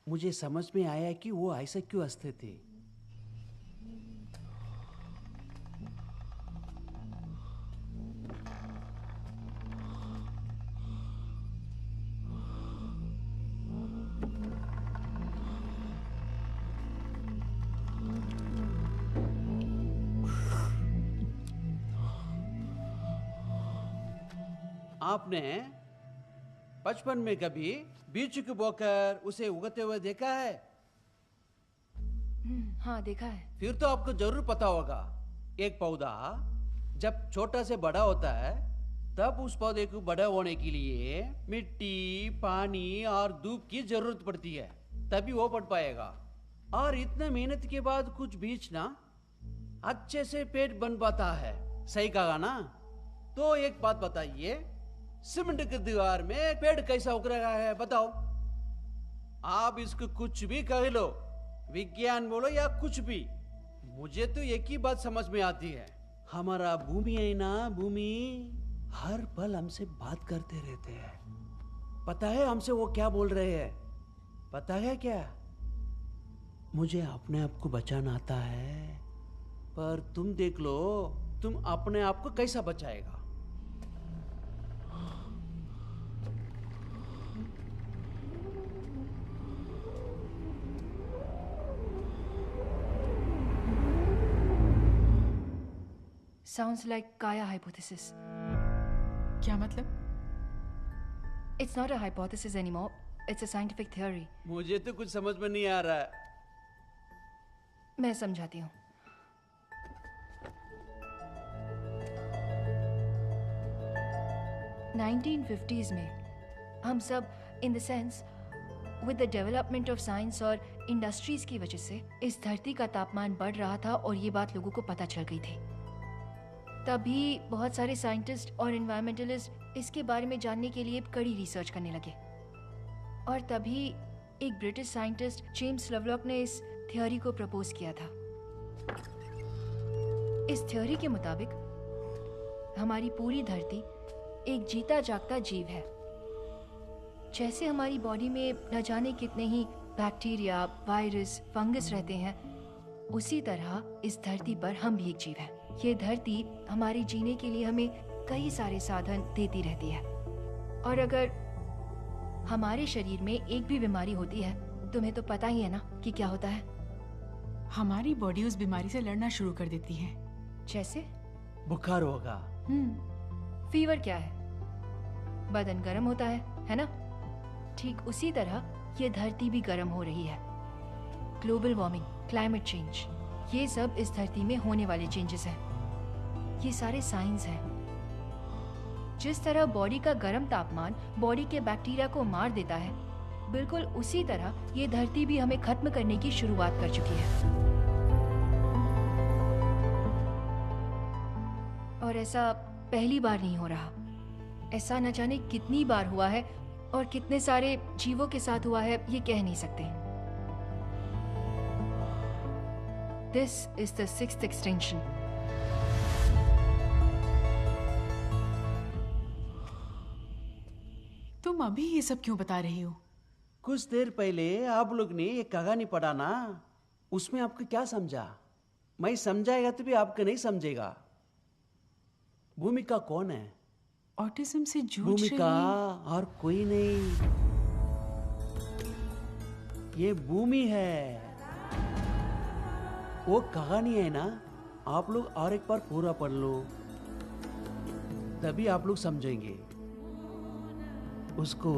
मुझे समझ में आया कि वो ऐसे क्यों हंसते थे। आपने बचपन में कभी बीज को बोकर उसे उगते हुए देखा है? हाँ, देखा है। फिर तो आपको जरूर पता होगा, एक पौधा जब छोटा से बड़ा होता है तब उस पौधे को बड़ा होने के लिए मिट्टी, पानी और धूप की जरूरत पड़ती है, तभी वो बढ़ पाएगा। और इतने मेहनत के बाद कुछ बीज ना अच्छे से पेड़ बन पाता है। सही कहा ना? तो एक बात बताइए, सीमेंट की दीवार में पेड़ कैसा उग रहा है बताओ? आप इसको कुछ भी कह लो, विज्ञान बोलो या कुछ भी, मुझे तो एक ही बात समझ में आती है। हमारा भूमि है ना, भूमि हर पल हमसे बात करते रहते हैं। पता है हमसे वो क्या बोल रहे हैं? पता है क्या? मुझे अपने आप को बचाना आता है, पर तुम देख लो तुम अपने आप को कैसा बचाएगा। Sounds like Gaia hypothesis. क्या मतलब? It's not a hypothesis anymore. It's a scientific theory. मुझे तो कुछ समझ में नहीं आ रहा है। मैं समझाती हूँ। $1950s में हम सब in the sense with the development of science और इंडस्ट्रीज की वजह से इस धरती का तापमान बढ़ रहा था और ये बात लोगों को पता चल गई थी। तभी बहुत सारे साइंटिस्ट और एनवायरमेंटलिस्ट इसके बारे में जानने के लिए कड़ी रिसर्च करने लगे और तभी एक ब्रिटिश साइंटिस्ट जेम्स लवलॉक ने इस थ्योरी को प्रपोज किया था। इस थ्योरी के मुताबिक हमारी पूरी धरती एक जीता जागता जीव है। जैसे हमारी बॉडी में न जाने कितने ही बैक्टीरिया, वायरस, फंगस रहते हैं, उसी तरह इस धरती पर हम भी एक जीव हैं। ये धरती हमारे जीने के लिए हमें कई सारे साधन देती रहती है और अगर हमारे शरीर में एक भी बीमारी होती है, तुम्हें तो पता ही है ना कि क्या होता है। हमारी बॉडी उस बीमारी से लड़ना शुरू कर देती है। जैसे बुखार होगा। फीवर क्या है? बदन गर्म होता है ना? ठीक उसी तरह ये धरती भी गर्म हो रही है। ग्लोबल वार्मिंग, क्लाइमेट चेंज, ये सब इस धरती में होने वाले चेंजेस हैं। ये सारे साइंस हैं। जिस तरह बॉडी का गर्म तापमान बॉडी के बैक्टीरिया को मार देता है, बिल्कुल उसी तरह ये धरती भी हमें खत्म करने की शुरुआत कर चुकी है। और ऐसा पहली बार नहीं हो रहा, ऐसा न जाने कितनी बार हुआ है और कितने सारे जीवों के साथ हुआ है, ये कह नहीं सकते। This is the 6th extinction. तुम अभी ये सब क्यों बता रही हो? कुछ देर पहले आप लोग ने एक कहानी पढ़ा ना, उसमें आपको क्या समझा? मैं समझाएगा तो भी आपको नहीं समझेगा। भूमिका कौन है? ऑटिज्म से जूझ भूमिका और कोई नहीं, ये भूमि है। वो कहानी है ना, आप लोग और एक बार पूरा पढ़ लो, तभी आप लोग समझेंगे। उसको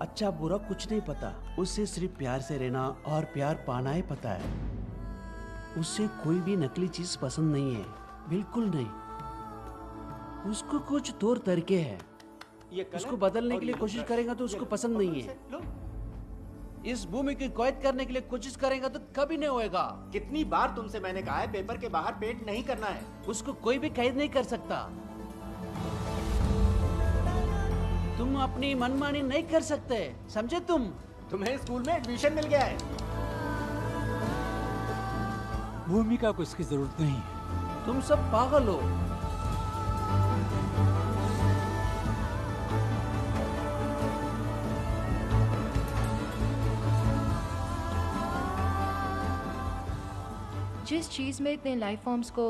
अच्छा बुरा कुछ नहीं पता, उससे सिर्फ प्यार से रहना और प्यार पाना ही पता है। उससे कोई भी नकली चीज पसंद नहीं है, बिल्कुल नहीं। उसको कुछ तौर तरीके हैं, उसको बदलने के लिए कोशिश करेगा तो उसको पसंद नहीं है। इस भूमि की कैद करने के लिए कोशिश करेगा तो कभी नहीं होएगा। कितनी बार तुमसे मैंने कहा है पेपर के बाहर पेंट नहीं करना है। उसको कोई भी कैद नहीं कर सकता। तुम अपनी मनमानी नहीं कर सकते, समझे? तुम्हें स्कूल में एडमिशन मिल गया है। भूमिका को इसकी जरूरत नहीं है। तुम सब पागल हो। जिस चीज़ में इतने लाइफ फॉर्म्स को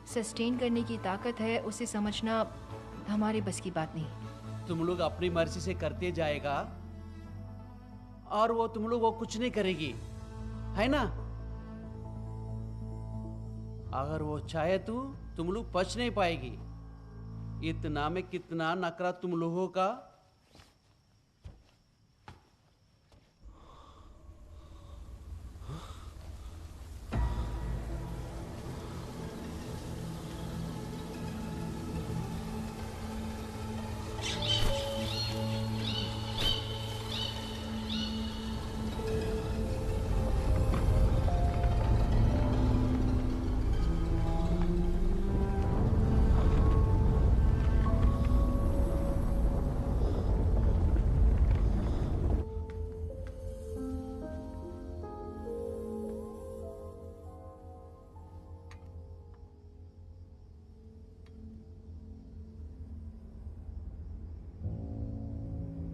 सस्टेन करने की ताकत है, उसे समझना हमारे बस की बात नहीं। तुम लोग अपनी मर्जी से करते जाएगा और वो तुम लोग वो कुछ नहीं करेगी, है ना? अगर वो चाहे तो तुम लोग बच नहीं पाएगी। इतना में कितना नखरा तुम लोगों का।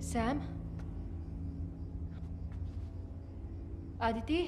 सैम, आदिति,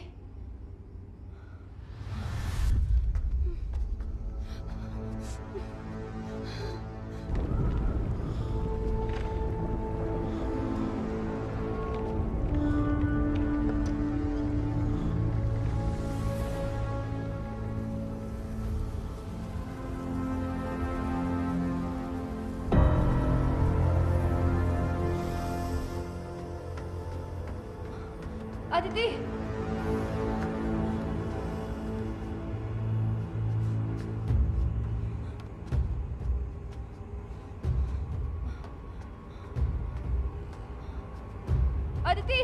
आदिति, अदिति!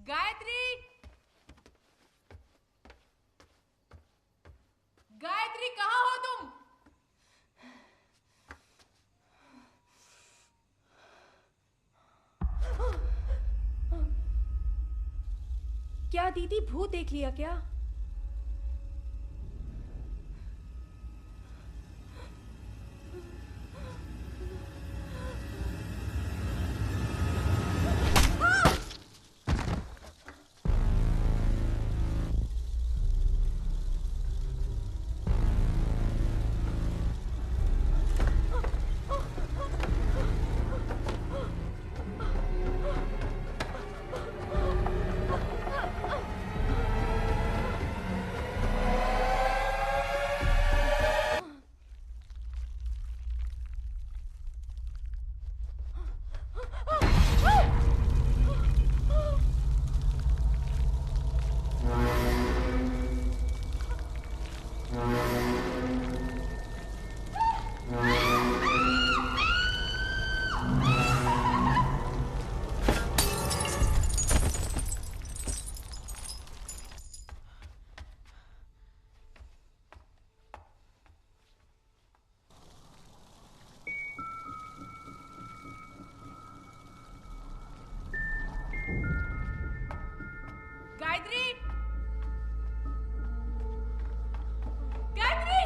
गायत्री! गायत्री कहाँ हो तुम? क्या दीदी भूत देख लिया क्या? गायत्री! गायत्री!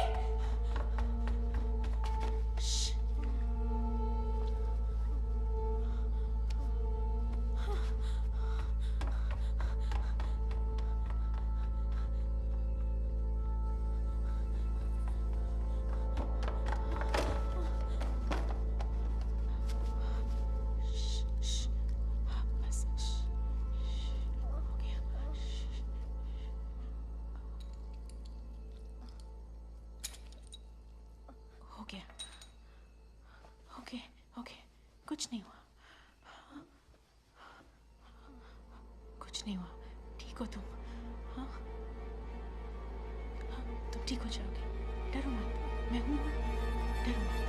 कुछ नहीं हुआ, कुछ नहीं हुआ। ठीक हो तुम? हाँ, तुम ठीक हो जाओगे, डरो मत, मैं हूं ना, डरो मत।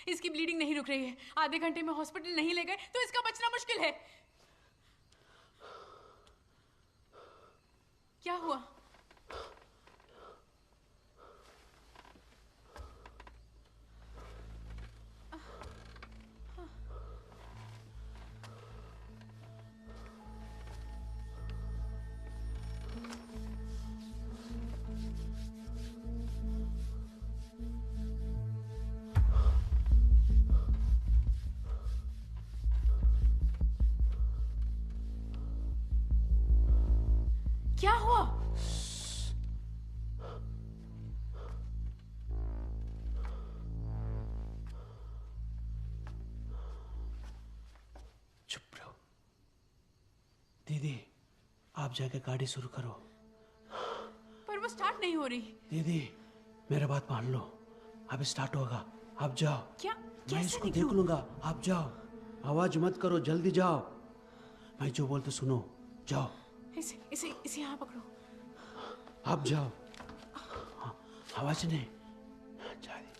इसकी ब्लीडिंग नहीं रुक रही है, आधे घंटे में हॉस्पिटल नहीं ले गए तो इसका बचना मुश्किल है। क्या हुआ? क्या हुआ? चुप रहो। दीदी, आप जाके गाड़ी शुरू करो। पर वो स्टार्ट नहीं हो रही। दीदी, मेरा बात मान लो, अब स्टार्ट होगा। आप जाओ। क्या? मैं इसको देख लूंगा, आप जाओ। आवाज मत करो, जल्दी जाओ। मैं जो बोलते सुनो, जाओ। इसे यहाँ पकड़ो। आप जाओ। हाँ, आवाज नहीं। जाइए।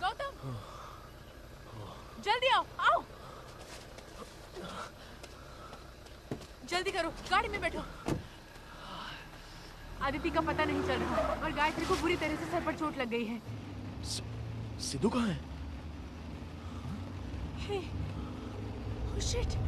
गौतम, जल्दी आओ, आओ। जल्दी करो, गाड़ी में बैठो। आदिति का पता नहीं चल रहा और गायत्री को बुरी तरह से सर पर चोट लग गई है। सिद्धू कहाँ है? हे, oh shit!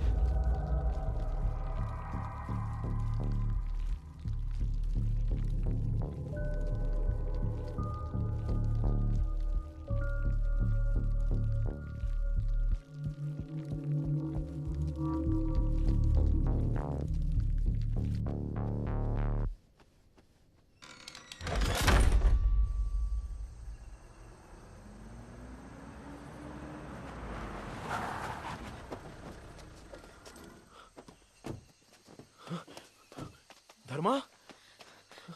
धर्मा?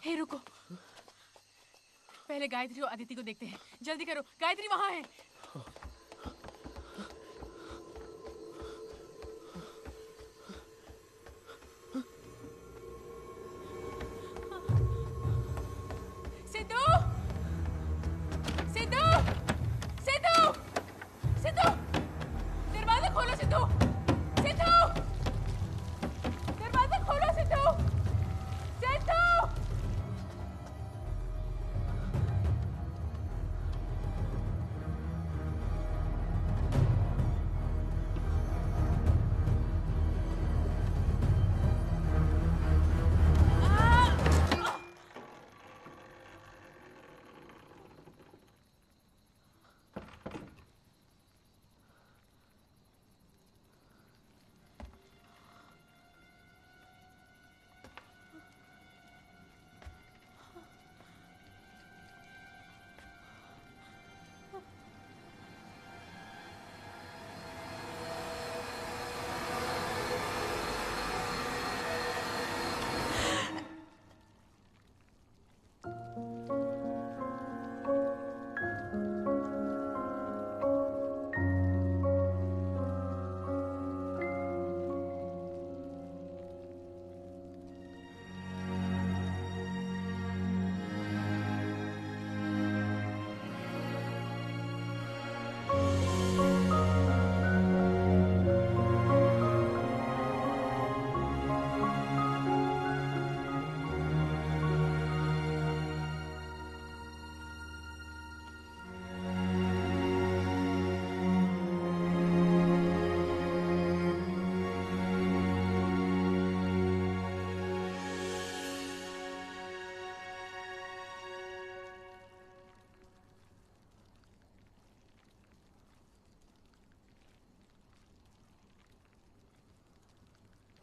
हे रुको, पहले गायत्री और आदिति को देखते हैं। जल्दी करो, गायत्री वहां है। सिद्धू, सिद्धू, सिद्धू, सिद्धू, दरवाजा खोलो सिद्धू, सिद्धू, दरवाजा खोलो सिद्धू, सिद्धू।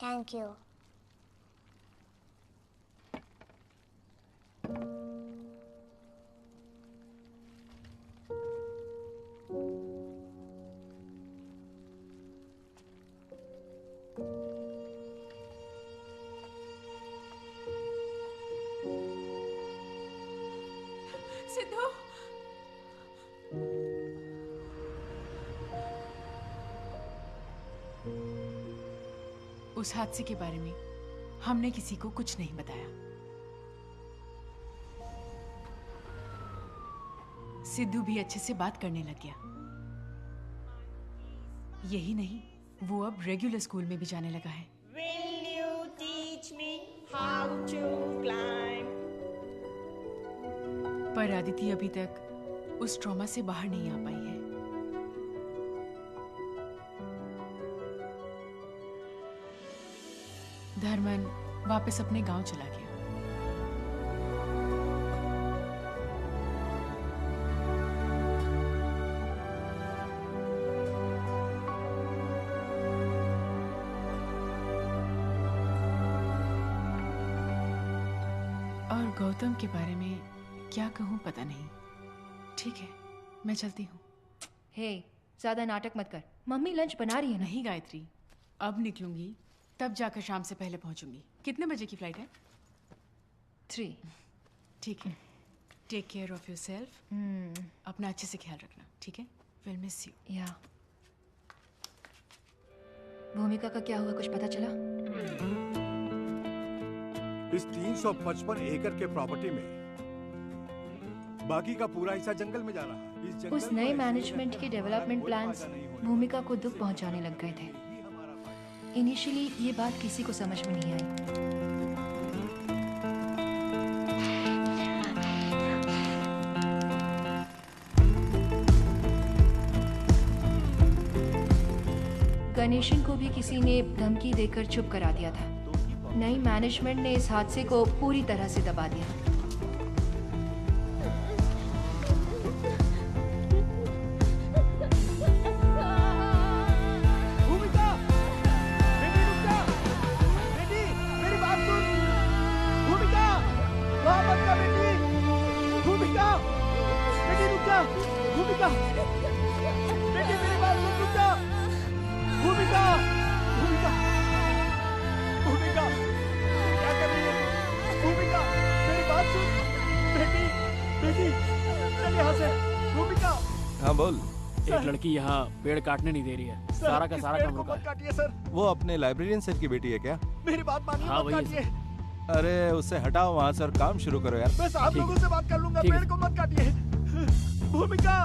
Thank you. सिद्धू, उस हादसे के बारे में हमने किसी को कुछ नहीं बताया। सिद्धू भी अच्छे से बात करने लग गया। यही नहीं, वो अब रेगुलर स्कूल में भी जाने लगा है। Will you teach me how to climb? पर आदिति अभी तक उस ट्रॉमा से बाहर नहीं आ पाई है। धर्मन वापस अपने गांव चला गया। और गौतम के बारे में क्या कहूं पता नहीं। ठीक है, मैं चलती हूँ। हे, ज्यादा नाटक मत कर। मम्मी लंच बना रही है ना। नहीं गायत्री, अब निकलूंगी तब जाकर शाम से पहले पहुंचूंगी। कितने बजे की फ्लाइट है? 3। ठीक है, टेक केयर ऑफ योरसेल्फ। अपना अच्छे से ख्याल रखना, ठीक है? Will miss you. या भूमिका का क्या हुआ, कुछ पता चला? इस 355 एकड़ के प्रॉपर्टी में बाकी का पूरा हिस्सा जंगल में जा रहा है। इस जंगल उस को नए ऐसे मैनेजमेंट के रहने का डेवलपमेंट कोई प्लान्स फायदा नहीं होने भूमिका को दुख पहुंचाने लग गए थे। इनिशियली ये बात किसी को समझ में नहीं आई। गणेशन को भी किसी ने धमकी देकर चुप करा दिया था। नई मैनेजमेंट ने इस हादसे को पूरी तरह से दबा दिया। भूमिका, बेटी रुक जा, बेटी मेरी बात सुन, भूमिका, वहाँ मत जा बेटी, भूमिका, बेटी रुक जा, भूमिका, बेटी मेरी बात सुन, रुक जा, भूमिका, भूमिका, भूमिका, क्या कर रही है? भूमिका, मेरी बात सुन, बेटी, बेटी, चल यहाँ से, भूमिका। हाँ बोल। एक लड़की यहाँ पेड़ काटने नहीं दे रही है। सारा का सारा काम रुका है। काटिए सर, वो अपने लाइब्रेरियन सर की बेटी है क्या? मेरी बात मानिए, हाँ, मत वही है काटिए। अरे उससे हटाओ वहाँ से और काम शुरू करो यार। मैं साहब लोगों से बात कर लूंगा, ठीक है। पेड़ को मत काटिए। भूमिका,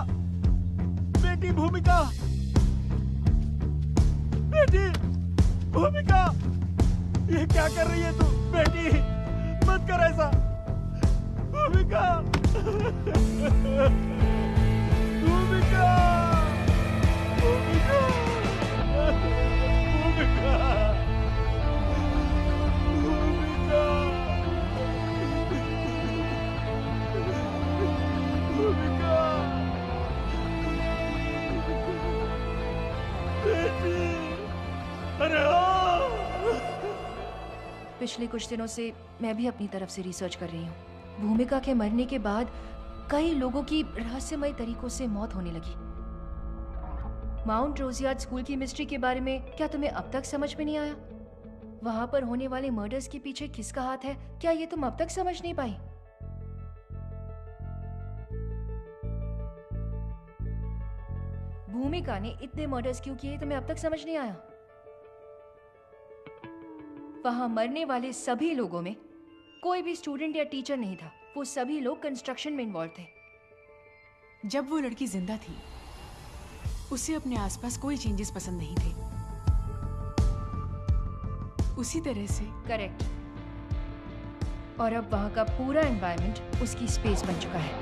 बेटी भूमिका, बेटी भूमिका, ये क्या कर रही है तू? बेटी मत कर ऐसा, भूमिका, भूमिका, भूमिका, भूमिका, भूमिका, भूमिका, बेटी, अरे पिछले कुछ दिनों से मैं भी अपनी तरफ से रिसर्च कर रही हूँ। भूमिका के मरने के बाद कई लोगों की रहस्यमय तरीकों से मौत होने लगी। माउंट रोजियार्ड स्कूल की मिस्ट्री के बारे में क्या तुम्हें अब तक समझ में नहीं आया? वहां पर होने वाले मर्डर्स के पीछे किसका हाथ है, क्या ये तुम अब तक समझ नहीं पाई? भूमिका ने इतने मर्डर्स क्यों किए, तुम्हें अब तक समझ नहीं आया? वहां मरने वाले सभी लोगों में कोई भी स्टूडेंट या टीचर नहीं था। वो सभी लोग कंस्ट्रक्शन में इन्वॉल्व थे। जब वो लड़की जिंदा थी, उसे अपने आसपास कोई चेंजेस पसंद नहीं थे। उसी तरह से करेक्ट। और अब वहां का पूरा एनवायरनमेंट उसकी स्पेस बन चुका है।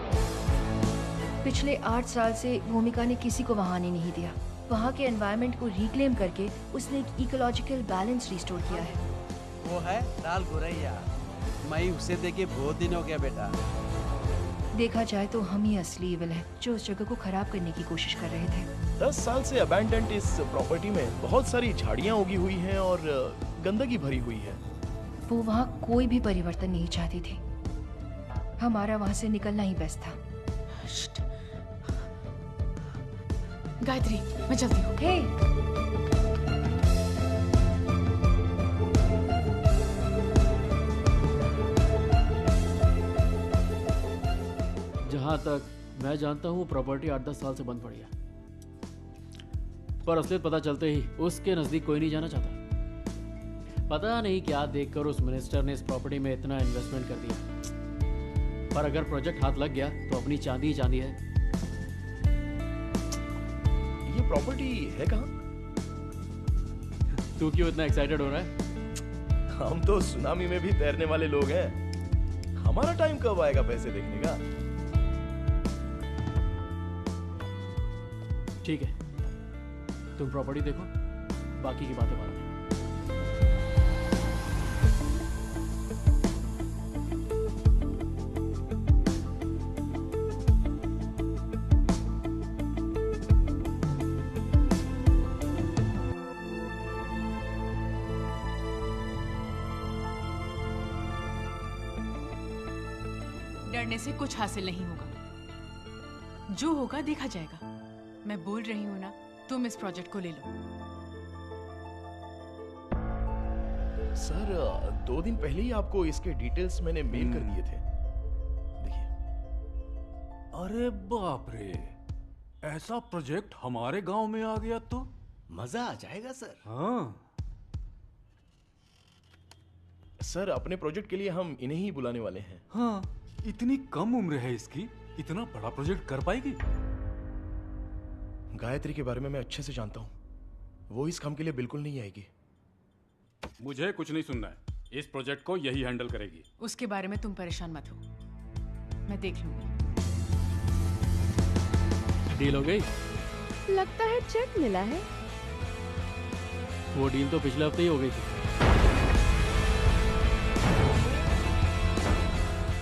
पिछले 8 साल से भूमिका ने किसी को वहां आने नहीं दिया। वहां के एनवायरनमेंट को रिक्लेम करके उसने एक इकोलॉजिकल बैलेंस रिस्टोर किया है। वो है लाल गोरैया। मैं उसे देखे बहुत दिन हो गया बेटा। देखा जाए तो हम ही असली इविल हैं, जो उस जगह को खराब करने की कोशिश कर रहे थे। 10 साल से अबैंडन्ड इस प्रॉपर्टी में बहुत सारी झाड़ियां उगी हुई हैं और गंदगी भरी हुई है। वो वहाँ कोई भी परिवर्तन नहीं चाहती थी। हमारा वहाँ से निकलना ही बेस्ट था। गायत्री, मैं चलती हूँ। हे, जहाँ तक मैं जानता हूँ प्रॉपर्टी 8-10 साल से बंद पड़ी है, पर असलियत पता चलते ही उसके नजदीक कोई नहीं जाना चाहता। पता नहीं क्या देखकर उस मिनिस्टर ने इस प्रॉपर्टी में इतना इन्वेस्टमेंट कर दिया, पर अगर प्रोजेक्ट हाथ लग गया तो अपनी चांदी ही चांदी है। ये प्रॉपर्टी है कहाँ? तू क्यों इतना एक्साइटेड हो रहा है? हम तो सुनामी में भी तैरने वाले लोग हैं। हमारा टाइम कब आएगा पैसे देखने का? ठीक है, तुम प्रॉपर्टी देखो, बाकी की बातें बाद में। डरने से कुछ हासिल नहीं होगा। जो होगा देखा जाएगा। मैं बोल रही हूँ ना, तुम इस प्रोजेक्ट को ले लो। सर 2 दिन पहले ही आपको इसके डिटेल्स मैंने मेल कर दिए थे। अरे बाप रे, ऐसा प्रोजेक्ट हमारे गांव में आ गया तो मजा आ जाएगा सर। हाँ सर, अपने प्रोजेक्ट के लिए हम इन्हें ही बुलाने वाले हैं। हाँ, इतनी कम उम्र है इसकी, इतना बड़ा प्रोजेक्ट कर पाएगी? गायत्री के बारे में मैं अच्छे से जानता हूँ, वो इस काम के लिए बिल्कुल नहीं आएगी। मुझे कुछ नहीं सुनना है, इस प्रोजेक्ट को यही हैंडल करेगी। उसके बारे में तुम परेशान मत हो, मैं देख लूंगी। डील हो गई? लगता है चेक मिला है। वो डील तो पिछले हफ्ते ही हो गई थी।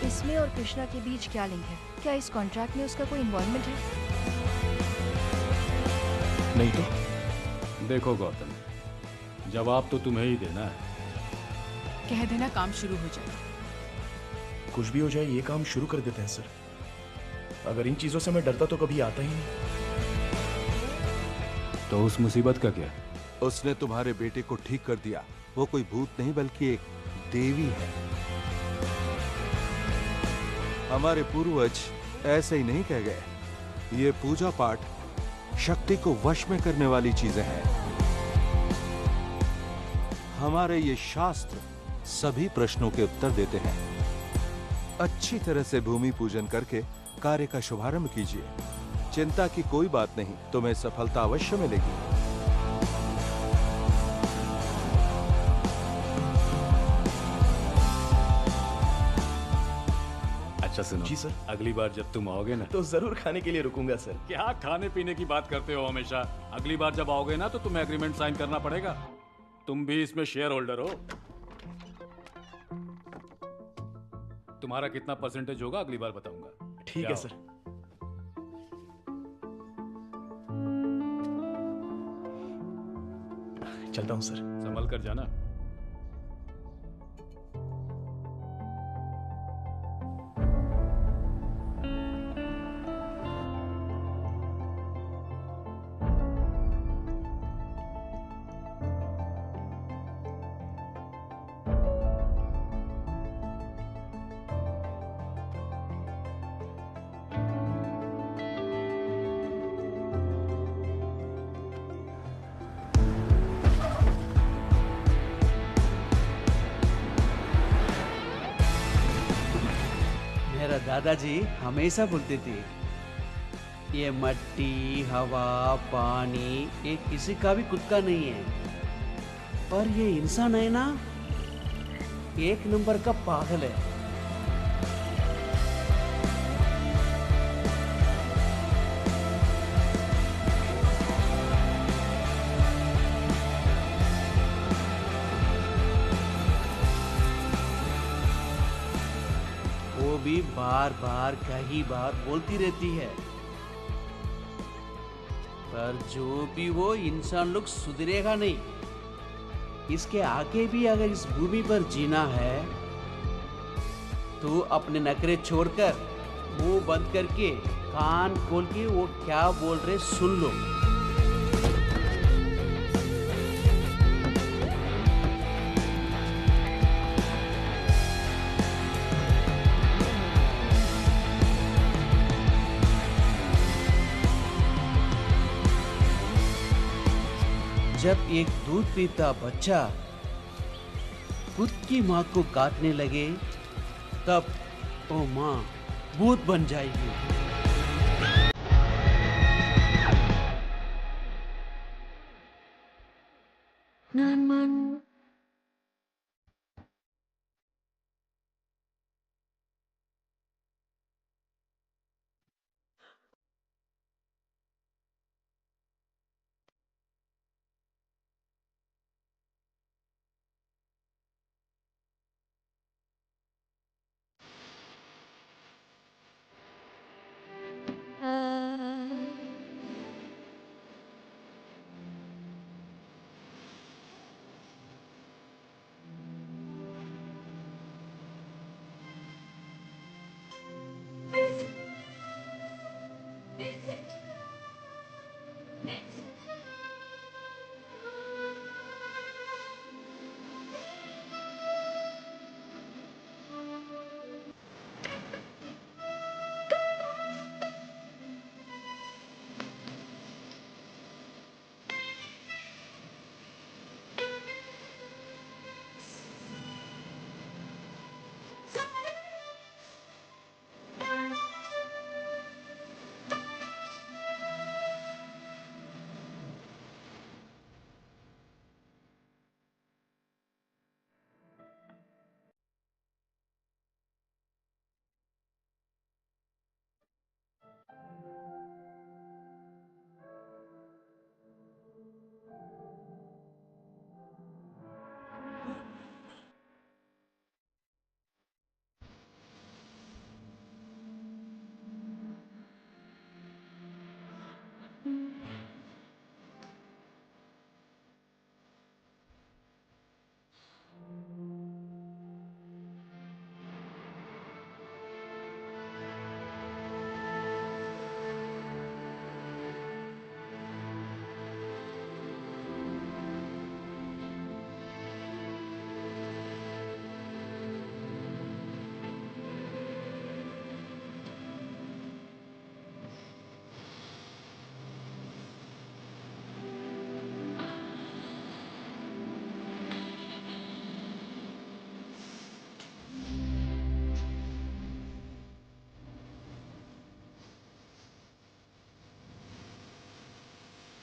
इसमें और कृष्णा के बीच क्या लिंक है? क्या इस कॉन्ट्रैक्ट में उसका कोई इन्वॉल्वमेंट है? नहीं तो? देखो गौतम, जवाब तो तुम्हें ही देना है। कह देना काम शुरू हो जाए। कुछ भी हो जाए, ये काम शुरू कर देते हैं सर। अगर इन चीजों से मैं डरता तो कभी आता ही नहीं। तो उस मुसीबत का क्या? उसने तुम्हारे बेटे को ठीक कर दिया। वो कोई भूत नहीं बल्कि एक देवी है। हमारे पूर्वज ऐसे ही नहीं कह गए। ये पूजा पाठ शक्ति को वश में करने वाली चीजें हैं। हमारे ये शास्त्र सभी प्रश्नों के उत्तर देते हैं। अच्छी तरह से भूमि पूजन करके कार्य का शुभारंभ कीजिए। चिंता की कोई बात नहीं, तुम्हें सफलता अवश्य मिलेगी। अच्छा सुनो जी सर। अगली बार जब तुम आओगे ना तो जरूर खाने के लिए रुकूंगा सर। क्या खाने पीने की बात करते हो हमेशा? अगली बार जब आओगे ना तो तुम्हें एग्रीमेंट साइन करना पड़ेगा। तुम भी इसमें शेयर होल्डर हो। तुम्हारा कितना परसेंटेज होगा अगली बार बताऊंगा। ठीक है सर। चलता हूँ सर। संभल कर जाना। मेरा दादाजी हमेशा बोलते थे, ये मट्टी, हवा, पानी ये किसी का भी खुद का नहीं है, पर ये इंसान है ना, एक नंबर का पागल है। वो भी बार बार कई बार बोलती रहती है, पर जो भी वो इंसान लोग सुधरेगा नहीं। इसके आगे भी अगर इस भूमि पर जीना है तो अपने नखरे छोड़कर मुंह बंद करके कान खोल के वो क्या बोल रहे सुन लो। जब एक दूध पीता बच्चा खुद की माँ को काटने लगे, तब वो माँ भूत बन जाएगी।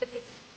pathetic.